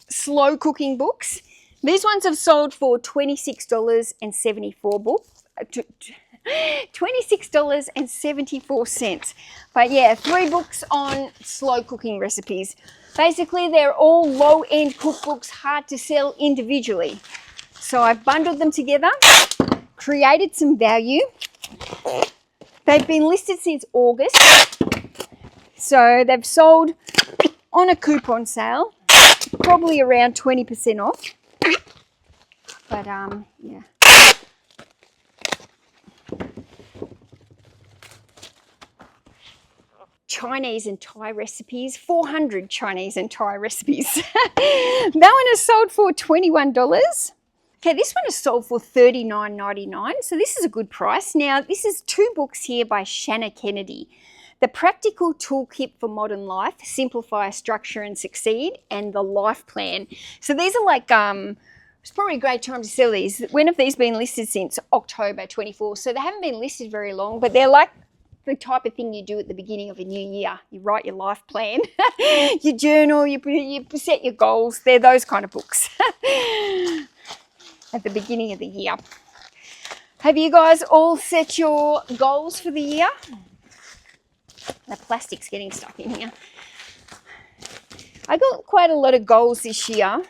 slow cooking books. These ones have sold for $26.74. But yeah, 3 books on slow cooking recipes. Basically, they're all low-end cookbooks, hard to sell individually. So I've bundled them together, created some value. They've been listed since August. So they've sold on a coupon sale, probably around 20% off. But yeah. Chinese and Thai recipes, 400 Chinese and Thai recipes. That one is sold for $21. Okay, this one is sold for $39.99, so this is a good price. Now, this is 2 books here by Shanna Kennedy. The Practical Toolkit for Modern Life, Simplify, Structure and Succeed, and The Life Plan. So these are like, it's probably a great time to sell these. When have these been listed since? October 24. So they haven't been listed very long, but they're like the type of thing you do at the beginning of a new year. You write your life plan, you journal, you set your goals. They're those kind of books at the beginning of the year. Have you guys all set your goals for the year? The plastic's getting stuck in here. I got quite a lot of goals this year,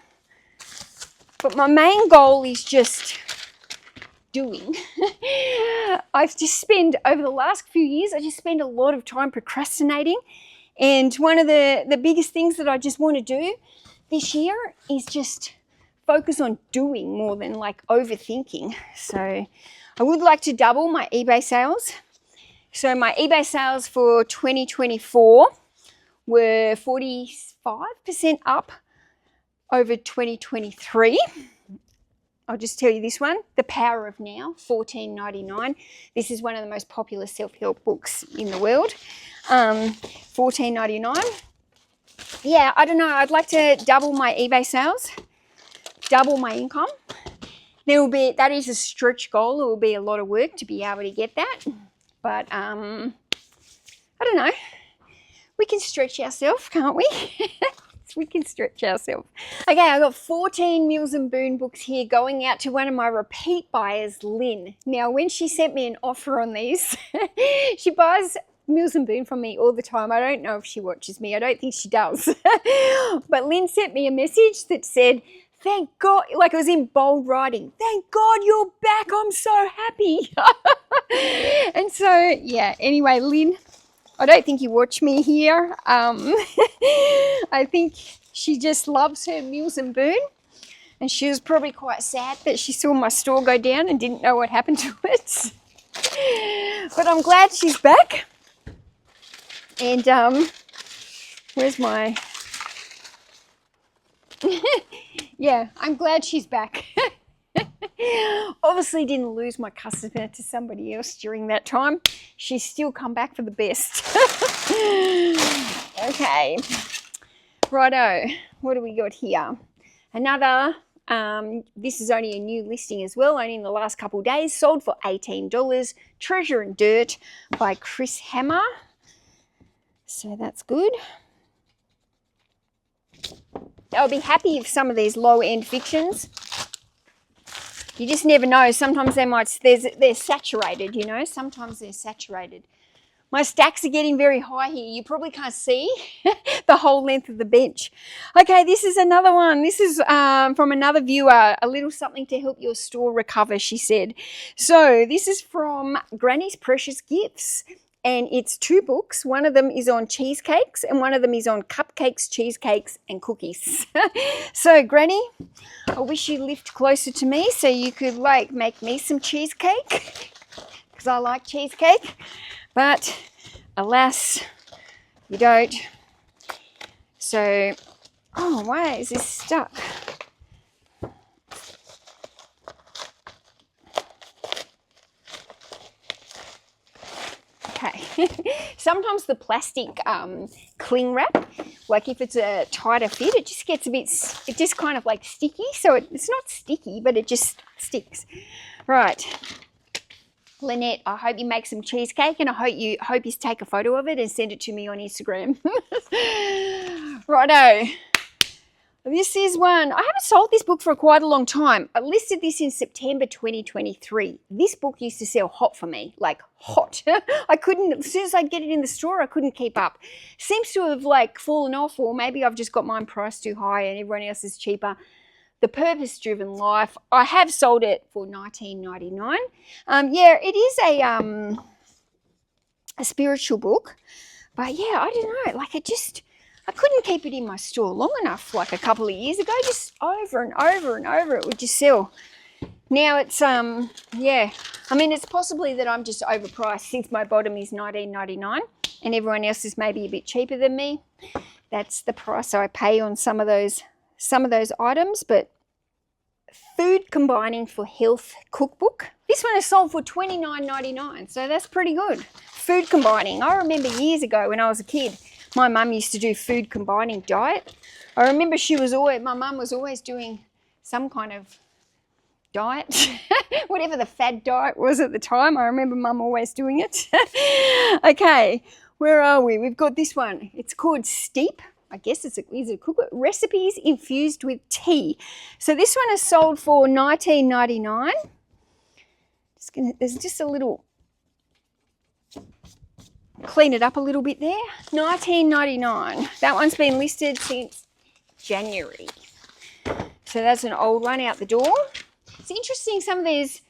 but my main goal is just doing. I've just spent, over the last few years, I just spend a lot of time procrastinating. And one of the biggest things that I just want to do this year is just focus on doing more than like overthinking. So I would like to double my eBay sales. So my eBay sales for 2024 were 45% up over 2023. I'll just tell you this one, The Power of Now, $14.99. This is one of the most popular self-help books in the world. $14.99. Yeah, I don't know. I'd like to double my eBay sales, double my income. That is a stretch goal. It will be a lot of work to be able to get that. But I don't know. We can stretch ourselves, can't we? We can stretch ourselves. Okay, I got 14 Mills and Boon books here going out to one of my repeat buyers, Lynn. Now, when she sent me an offer on these, she buys Mills and Boon from me all the time. I don't know if she watches me. I don't think she does. But Lynn sent me a message that said, thank God, like it was in bold writing, thank God you're back. I'm so happy. And so, yeah, anyway, Lynn, I don't think you watch me here. I think she just loves her Mills and Boon, and she was probably quite sad that she saw my store go down and didn't know what happened to it. But I'm glad she's back. And where's my... Yeah, I'm glad she's back. Obviously didn't lose my customer to somebody else during that time. She's still come back for the best. Okay, righto, what do we got here? Another, this is only a new listing as well, only in the last couple of days, sold for $18. Treasure and Dirt by Chris Hammer. So that's good. I'll be happy if some of these low-end fictions, you just never know. Sometimes they're saturated, you know. Sometimes they're saturated. My stacks are getting very high here. You probably can't see the whole length of the bench. Okay, this is another one. This is from another viewer, a little something to help your store recover, she said. So this is from Granny's Precious Gifts. And it's 2 books. One of them is on cheesecakes and one of them is on cupcakes, cheesecakes and cookies. So Granny, I wish you lived closer to me so you could like make me some cheesecake because I like cheesecake. But alas, you don't. So, oh, why is this stuck? Okay. Sometimes the plastic cling wrap, like if it's a tighter fit, it just gets a bit, it just kind of like sticky. So it's not sticky, but it just sticks. Right. Lynette, I hope you make some cheesecake and I hope you take a photo of it and send it to me on Instagram. Righto. This is one. I haven't sold this book for quite a long time. I listed this in September 2023. This book used to sell hot for me, like hot. I couldn't, as soon as I'd get it in the store, I couldn't keep up. Seems to have like fallen off, or maybe I've just got mine priced too high and everyone else is cheaper. The Purpose-Driven Life. I have sold it for $19.99. Yeah, it is a spiritual book, but yeah, I don't know. Like I couldn't keep it in my store long enough. Like a couple of years ago, just over and over and over, it would just sell. Now it's yeah. I mean, it's possibly that I'm just overpriced since my bottom is $19.99 and everyone else is maybe a bit cheaper than me. That's the price I pay on some of those items, but Food Combining for Health cookbook. This one is sold for $29.99, so that's pretty good. Food combining. I remember years ago when I was a kid, my mum used to do food combining diet. I remember my mum was always doing some kind of diet, whatever the fad diet was at the time. I remember mum always doing it. Okay, where are we? We've got this one. It's called Steep. I guess it's a cookbook. Recipes infused with tea. So this one is sold for $19.99. There's just a little, clean it up a little bit there. $19.99. That one's been listed since January. So that's an old one out the door. It's interesting, some of these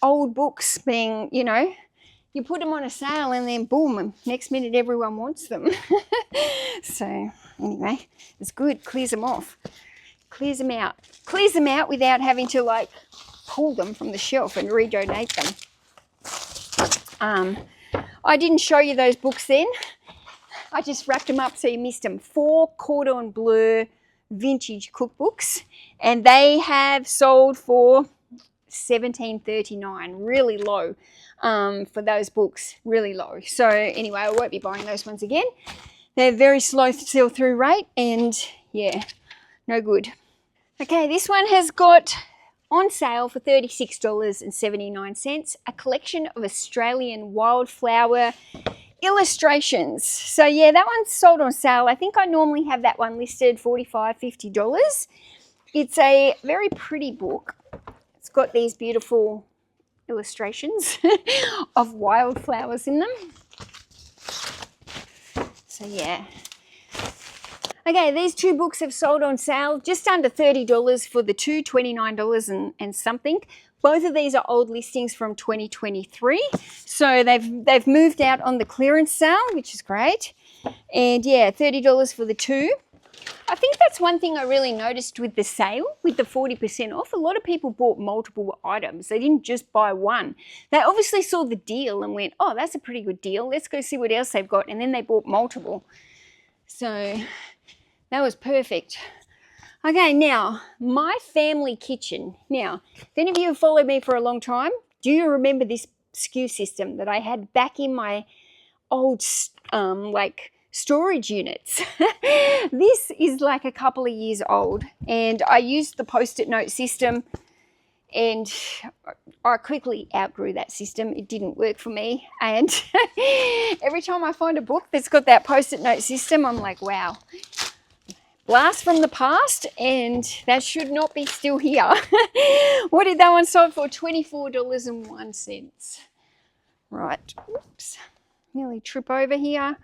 old books being, you know, you put them on a sale and then boom, next minute everyone wants them. So anyway, it's good, clears them off, clears them out without having to like pull them from the shelf and redonate them. I didn't show you those books then. I just wrapped them up so you missed them. 4 cordon bleu vintage cookbooks, and they have sold for $17.39, really low for those books, really low. So anyway, I won't be buying those ones again. They're very slow sell through rate, and yeah, no good. Okay, this one has got on sale for $36.79, a collection of Australian wildflower illustrations. So yeah, that one's sold on sale. I think I normally have that one listed $45, $50. It's a very pretty book. It's got these beautiful illustrations of wildflowers in them. So yeah. Okay, these 2 books have sold on sale just under $30 for the two, $29 and something. Both of these are old listings from 2023. So they've moved out on the clearance sale, which is great. And yeah, $30 for the 2. I think that's one thing I really noticed with the sale, with the 40% off. A lot of people bought multiple items. They didn't just buy one. They obviously saw the deal and went, oh, that's a pretty good deal. Let's go see what else they've got. And then they bought multiple. So that was perfect. Okay, now, my family kitchen. Now, if any of you have followed me for a long time, do you remember this SKU system that I had back in my old, like, storage units? This is like a couple of years old, and I used the Post-it note system, and I quickly outgrew that system. It didn't work for me, and every time I find a book that's got that Post-it note system, I'm like, wow. Blast from the past, and that should not be still here. What did that one sell for? $24.01. Right, oops, nearly trip over here.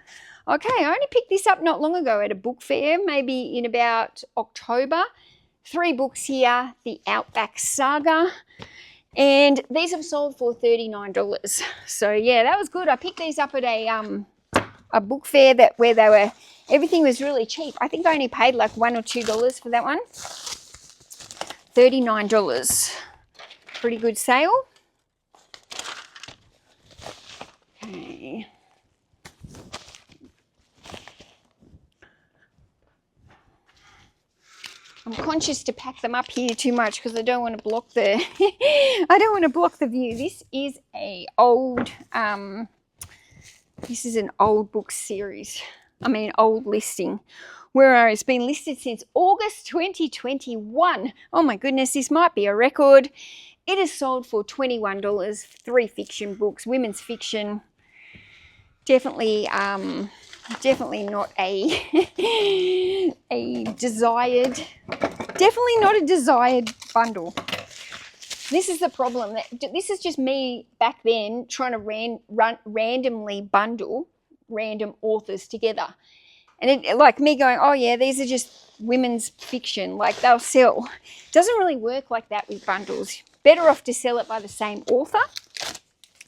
Okay, I only picked this up not long ago at a book fair, maybe in about October. 3 books here, The Outback Saga, and these have sold for $39. So yeah, that was good. I picked these up at a book fair where they were, everything was really cheap. I think I only paid like $1 or $2 for that one. $39. Pretty good sale. Okay. I'm conscious to pack them up here too much because I don't want to block the I don't want to block the view. This is a old this is an old book series. I mean, old listing, where it's been listed since August 2021. Oh my goodness, this might be a record. It is sold for $21. 3 fiction books, women's fiction. Definitely not a desired, definitely not a desired bundle. This is the problem. This is just me back then trying to randomly bundle random authors together. And it, like me going, oh yeah, these are just women's fiction, like they'll sell. It doesn't really work like that with bundles. Better off to sell it by the same author.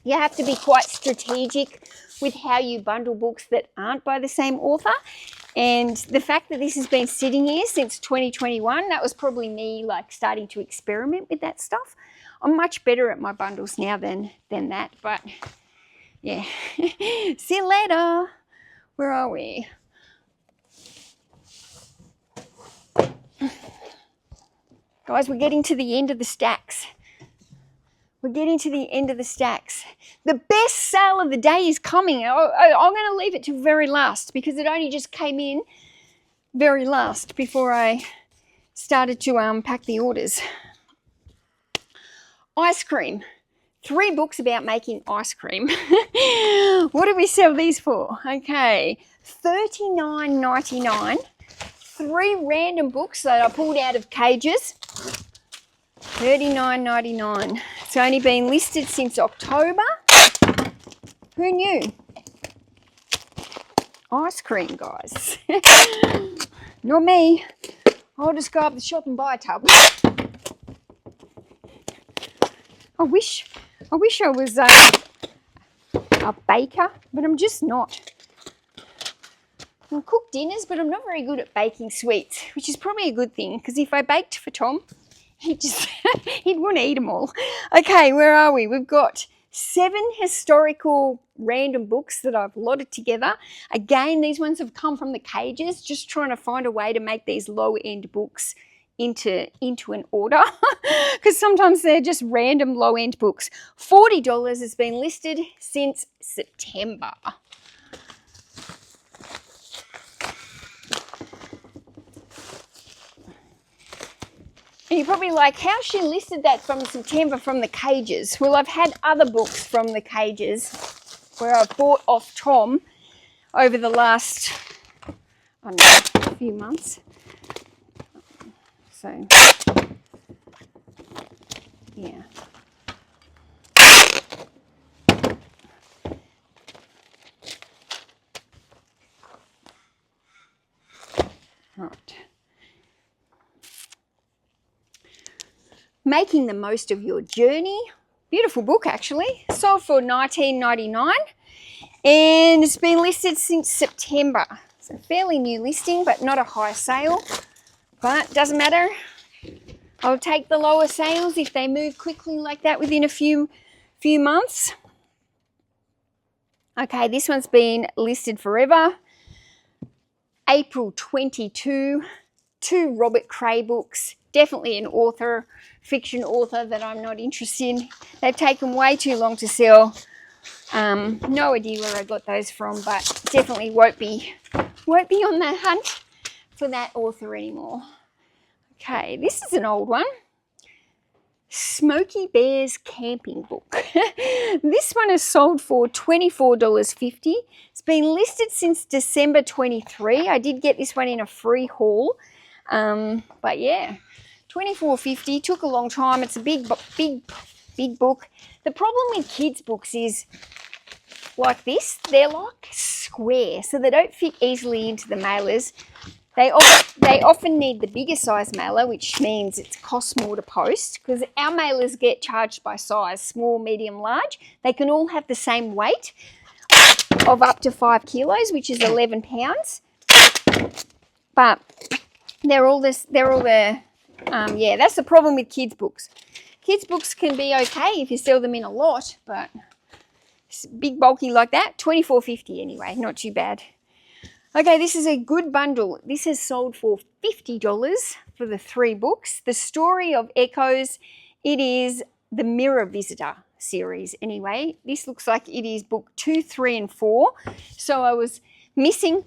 You have to be quite strategic with how you bundle books that aren't by the same author. And the fact that this has been sitting here since 2021, that was probably me like starting to experiment with that stuff. I'm much better at my bundles now than that, but yeah. See you later. Where are we? Guys, we're getting to the end of the stacks. We're getting to the end of the stacks. The best sale of the day is coming. I'm going to leave it to very last because it only just came in very last before I started to pack the orders. Ice cream. 3 books about making ice cream. What do we sell these for? Okay, $39.99. 3 random books that I pulled out of cages. $39.99. It's only been listed since October. Who knew? Ice cream, guys. Not me. I'll just go up the shop and buy a tub. I wish I was a baker, but I'm just not. I'll cook dinners, but I'm not very good at baking sweets, which is probably a good thing, because if I baked for Tom, he'd want to eat them all. Okay, where are we? We've got 7 historical random books that I've lotted together. Again, these ones have come from the cages, just trying to find a way to make these low-end books into an order, because sometimes they're just random low-end books. $40 has been listed since September. And you're probably like, how she listed that from September from the cages? Well, I've had other books from the cages where I've bought off Tom over the last, I don't know, a few months. So, yeah. Right. Making the Most of Your Journey. Beautiful book, actually. Sold for $19.99 and it's been listed since September. It's a fairly new listing, but not a high sale. But doesn't matter. I'll take the lower sales if they move quickly like that within a few months. Okay, this one's been listed forever. April 22. 2 Robert Cray books. Definitely an author, fiction author that I'm not interested in. They've taken way too long to sell. No idea where I got those from, but definitely won't be on the hunt for that author anymore. Okay, this is an old one. Smokey Bear's Camping Book. This one is sold for $24.50. It's been listed since December 23. I did get this one in a free haul. But yeah, $24.50. Took a long time. It's a big book. The problem with kids' books is like this. They're like square, so they don't fit easily into the mailers. They often need the bigger size mailer, which means it costs more to post, because our mailers get charged by size, small, medium, large. They can all have the same weight of up to 5 kilos, which is 11 pounds. But yeah, that's the problem with kids' books. Kids' books can be okay if you sell them in a lot, but big bulky like that, $24.50 anyway, not too bad. Okay, this is a good bundle. This is sold for $50 for the 3 books. The Story of Echoes. It is the Mirror Visitor series anyway. This looks like it is book 2, 3, and 4. So I was missing.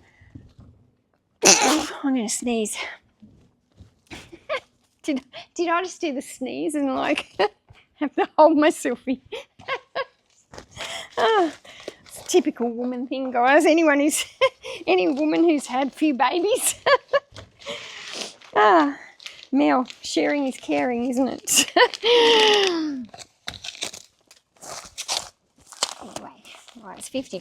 I'm going to sneeze. Did I just do the sneeze and like have to hold myself in? It's a typical woman thing, guys. Any woman who's had a few babies. Mel, sharing is caring, isn't it? Anyway, right, it's $50.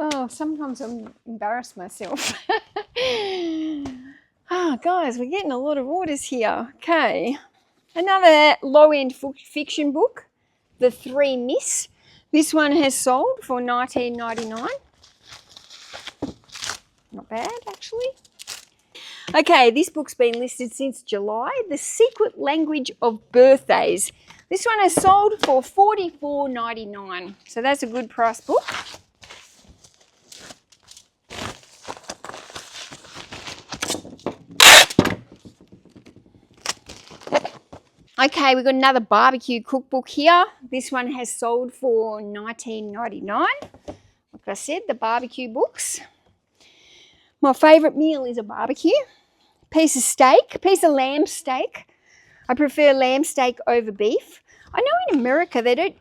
Oh, sometimes I'm embarrassed myself. Guys, we're getting a lot of orders here. Okay. Another low-end fiction book, The 3 Miss. This one has sold for $19.99. Not bad, actually. Okay, this book's been listed since July. The Secret Language of Birthdays. This one is sold for $44.99. So that's a good price book. Okay, we've got another barbecue cookbook here. This one has sold for $19.99. Like I said, the barbecue books. My favourite meal is a barbecue. Piece of steak, piece of lamb steak. I prefer lamb steak over beef. I know in America they don't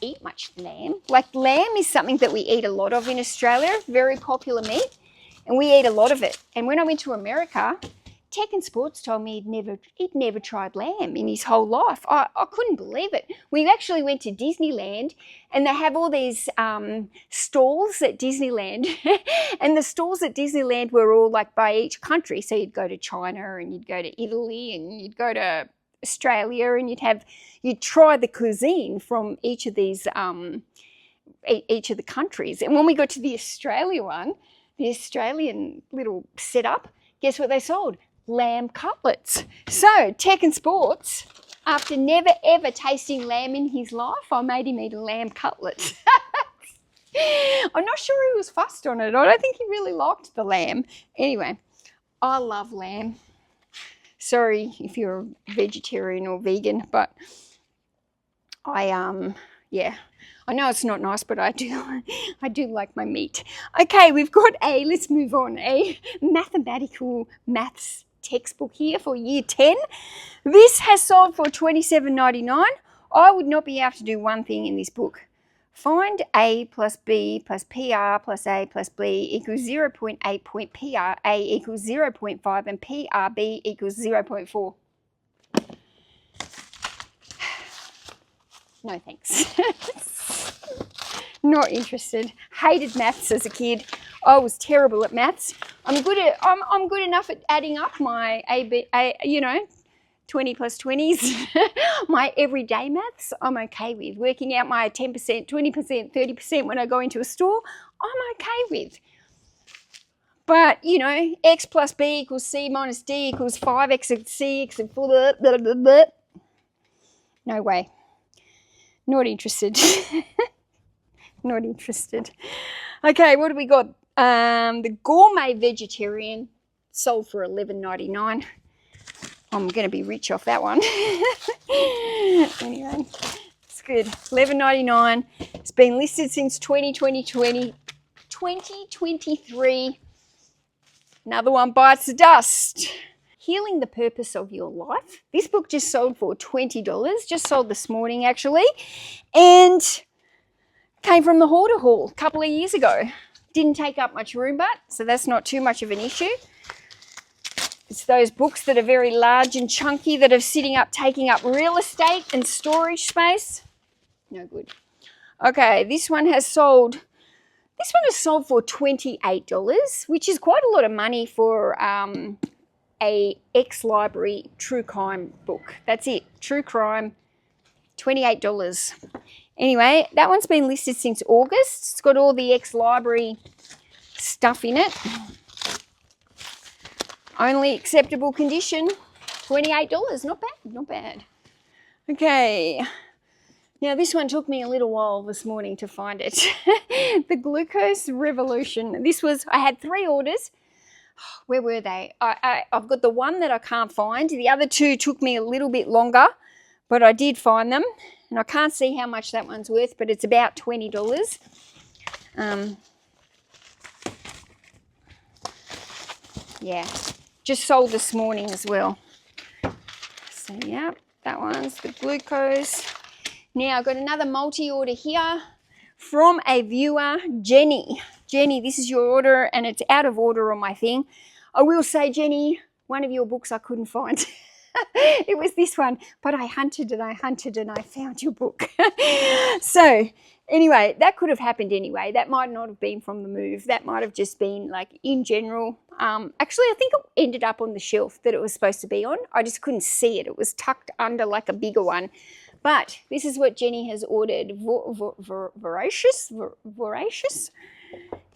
eat much lamb. Like lamb is something that we eat a lot of in Australia, very popular meat, and we eat a lot of it. And when I went to America, Tech and Sports told me he'd never tried lamb in his whole life. I couldn't believe it. We actually went to Disneyland and they have all these stalls at Disneyland and the stalls at Disneyland were all like by each country. So you'd go to China and you'd go to Italy and you'd go to Australia and you'd try the cuisine from each of these each of the countries. And when we got to the Australia one, the Australian little setup, guess what they sold? Lamb cutlets. So Tech and Sports, after never ever tasting lamb in his life, I made him eat a lamb cutlet. I'm not sure he was fussed on it. I don't think he really liked the lamb. Anyway, I love lamb. Sorry if you're a vegetarian or vegan, but yeah. I know it's not nice, but I do like my meat. Okay, we've got let's move on, a mathematical maths textbook here for year 10. This has sold for $27.99. I would not be able to do one thing in this book. Find A plus B plus PR plus A plus B equals 0.8 point PRA equals 0.5 and PRB equals 0.4. No thanks. Not interested. Hated maths as a kid. I was terrible at maths. I'm good enough at adding up my 20 plus 20s. My everyday maths, I'm okay with. Working out my 10%, 20%, 30% when I go into a store, I'm okay with. But, x plus b equals c minus d equals 5x and c except for the blah, blah, blah. No way. Not interested. Not interested. Okay, what do we got? The Gourmet Vegetarian sold for $11.99. I'm going to be rich off that one. Anyway, it's good. $11.99. It's been listed since 2023. Another one bites the dust. Healing the Purpose of Your Life. This book just sold for $20. Just sold this morning, actually. And came from the Hoarder Hall a couple of years ago. Didn't take up much room, so that's not too much of an issue. It's those books that are very large and chunky that are taking up real estate and storage space. No good. Okay, this one has sold for $28, which is quite a lot of money for a ex-library true crime book. That's it, true crime, $28. Anyway, that one's been listed since August. It's got all the ex-library stuff in it. Only acceptable condition, $28. Not bad, not bad. Okay. Now, this one took me a little while this morning to find it. The Glucose Revolution. I had 3 orders. Where were they? I've got the one that I can't find. The other 2 took me a little bit longer, but I did find them. And I can't see how much that one's worth, but it's about $20. Yeah, just sold this morning as well. So, yeah, that one's the glucose. Now, I've got another multi-order here from a viewer, Jenny. Jenny, this is your order, and it's out of order on my thing. I will say, Jenny, one of your books I couldn't find. It was this one, but I hunted and I found your book. So anyway, that could have happened anyway. That might not have been from the move. That might have just been like in general. Actually, I think it ended up on the shelf that it was supposed to be on. I just couldn't see it. It was tucked under like a bigger one. But this is what Jenny has ordered. Voracious.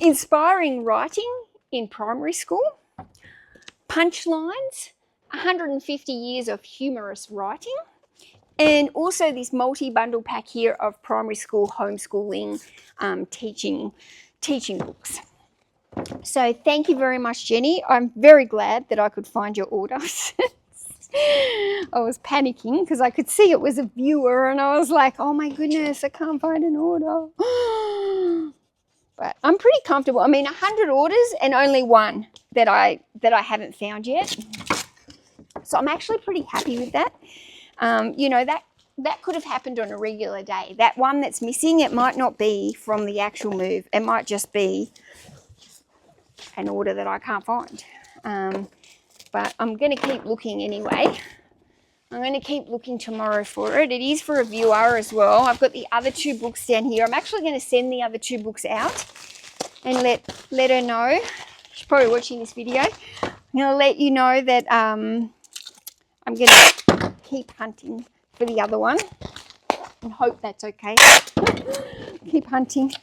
Inspiring writing in primary school. Punchlines. 150 years of humorous writing, And also this multi-bundle pack here of primary school homeschooling teaching books. So thank you very much, Jenny. I'm very glad that I could find your order. I was panicking because I could see it was a viewer and I was like, oh my goodness, I can't find an order. But I'm pretty comfortable. I mean, 100 orders and only one that I haven't found yet. So I'm actually pretty happy with that. You know, that could have happened on a regular day. That one that's missing, it might not be from the actual move. It might just be an order that I can't find. But I'm going to keep looking anyway. I'm going to keep looking tomorrow for it. It is for a viewer as well. I've got the other 2 books down here. I'm actually going to send the other 2 books out and let her know. She's probably watching this video. I'm going to let you know that I'm going to keep hunting for the other one and hope that's okay. Keep hunting.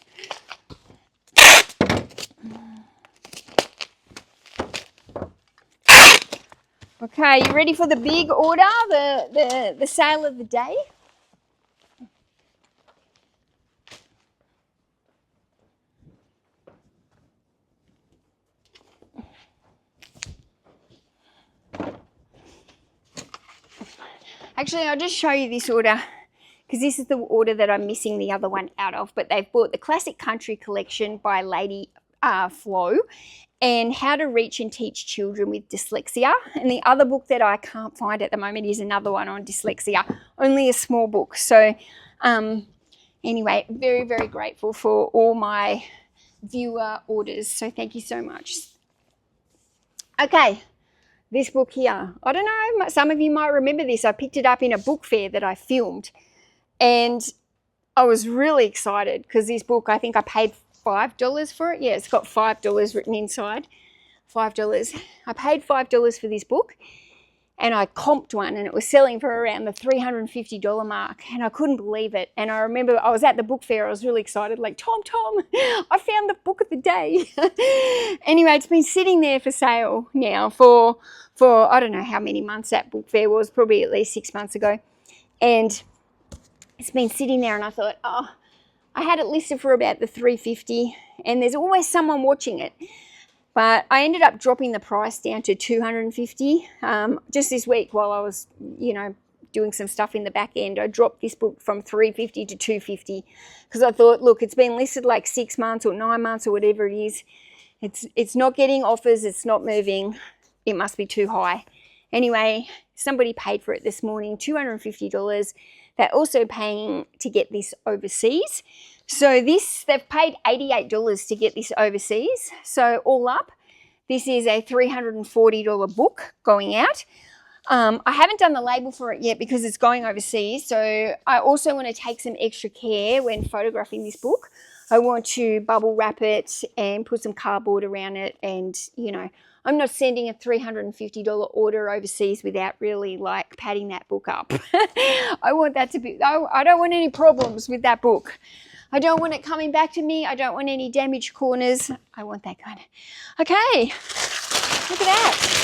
Okay, you ready for the big order, the sale of the day? Actually, I'll just show you this order because this is the order that I'm missing the other one out of. But they've bought the Classic Country Collection by Lady Flo and How to Reach and Teach Children with Dyslexia. And the other book that I can't find at the moment is another one on dyslexia, only a small book. So anyway, very, very grateful for all my viewer orders. So thank you so much. Okay. This book here, I don't know, some of you might remember this. I picked it up in a book fair that I filmed and I was really excited because this book, I think I paid $5 for it. Yeah, it's got $5 written inside, $5. I paid $5 for this book and I comped one and it was selling for around the $350 mark and I couldn't believe it. And I remember I was at the book fair, I was really excited, like, Tom, I found the book of the day. Anyway, it's been sitting there for sale now for I don't know how many months that book fair was, probably at least 6 months ago. And it's been sitting there and I thought, oh, I had it listed for about the $350 and there's always someone watching it. But I ended up dropping the price down to $250 just this week while I was, you know, doing some stuff in the back end. I dropped this book from $350 to $250 because I thought, look, it's been listed like 6 months or 9 months or whatever it is. It's not getting offers. It's not moving. It must be too high. Anyway, somebody paid for it this morning, $250. They're also paying to get this overseas. So they've paid $88 to get this overseas. So all up, this is a $340 book going out. I haven't done the label for it yet because it's going overseas. So I also want to take some extra care when photographing this book. I want to bubble wrap it and put some cardboard around it. And, you know, I'm not sending a $350 order overseas without really like padding that book up. I want that to be, I don't want any problems with that book. I don't want it coming back to me. I don't want any damaged corners. I want that kind of, okay, look at that.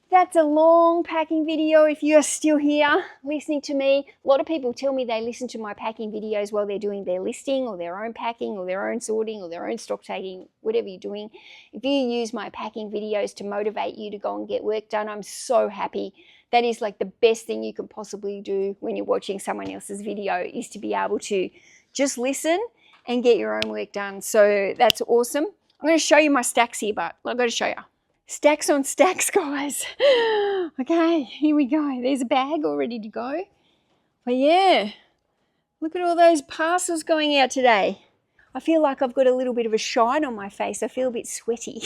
That's a long packing video. If you're still here listening to me, a lot of people tell me they listen to my packing videos while they're doing their listing or their own packing or their own sorting or their own stock taking, whatever you're doing. If you use my packing videos to motivate you to go and get work done, I'm so happy. That is like the best thing you can possibly do when you're watching someone else's video, is to be able to just listen and get your own work done. So that's awesome. I'm going to show you my stacks here, but I've got to show you. Stacks on stacks, guys. Okay, here we go. There's a bag all ready to go. But yeah, look at all those parcels going out today. I feel like I've got a little bit of a shine on my face. I feel a bit sweaty.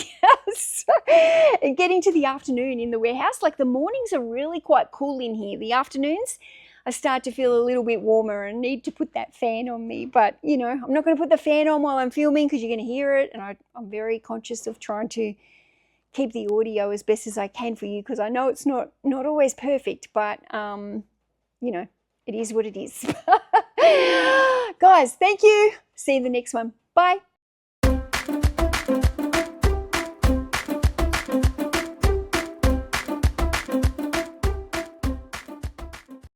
And getting to the afternoon in the warehouse, like the mornings are really quite cool in here. The afternoons, I start to feel a little bit warmer and need to put that fan on me. But, you know, I'm not going to put the fan on while I'm filming because you're going to hear it. And I'm very conscious of trying to keep the audio as best as I can for you because I know it's not always perfect, but, you know, it is what it is. Guys, thank you. See you in the next one. Bye.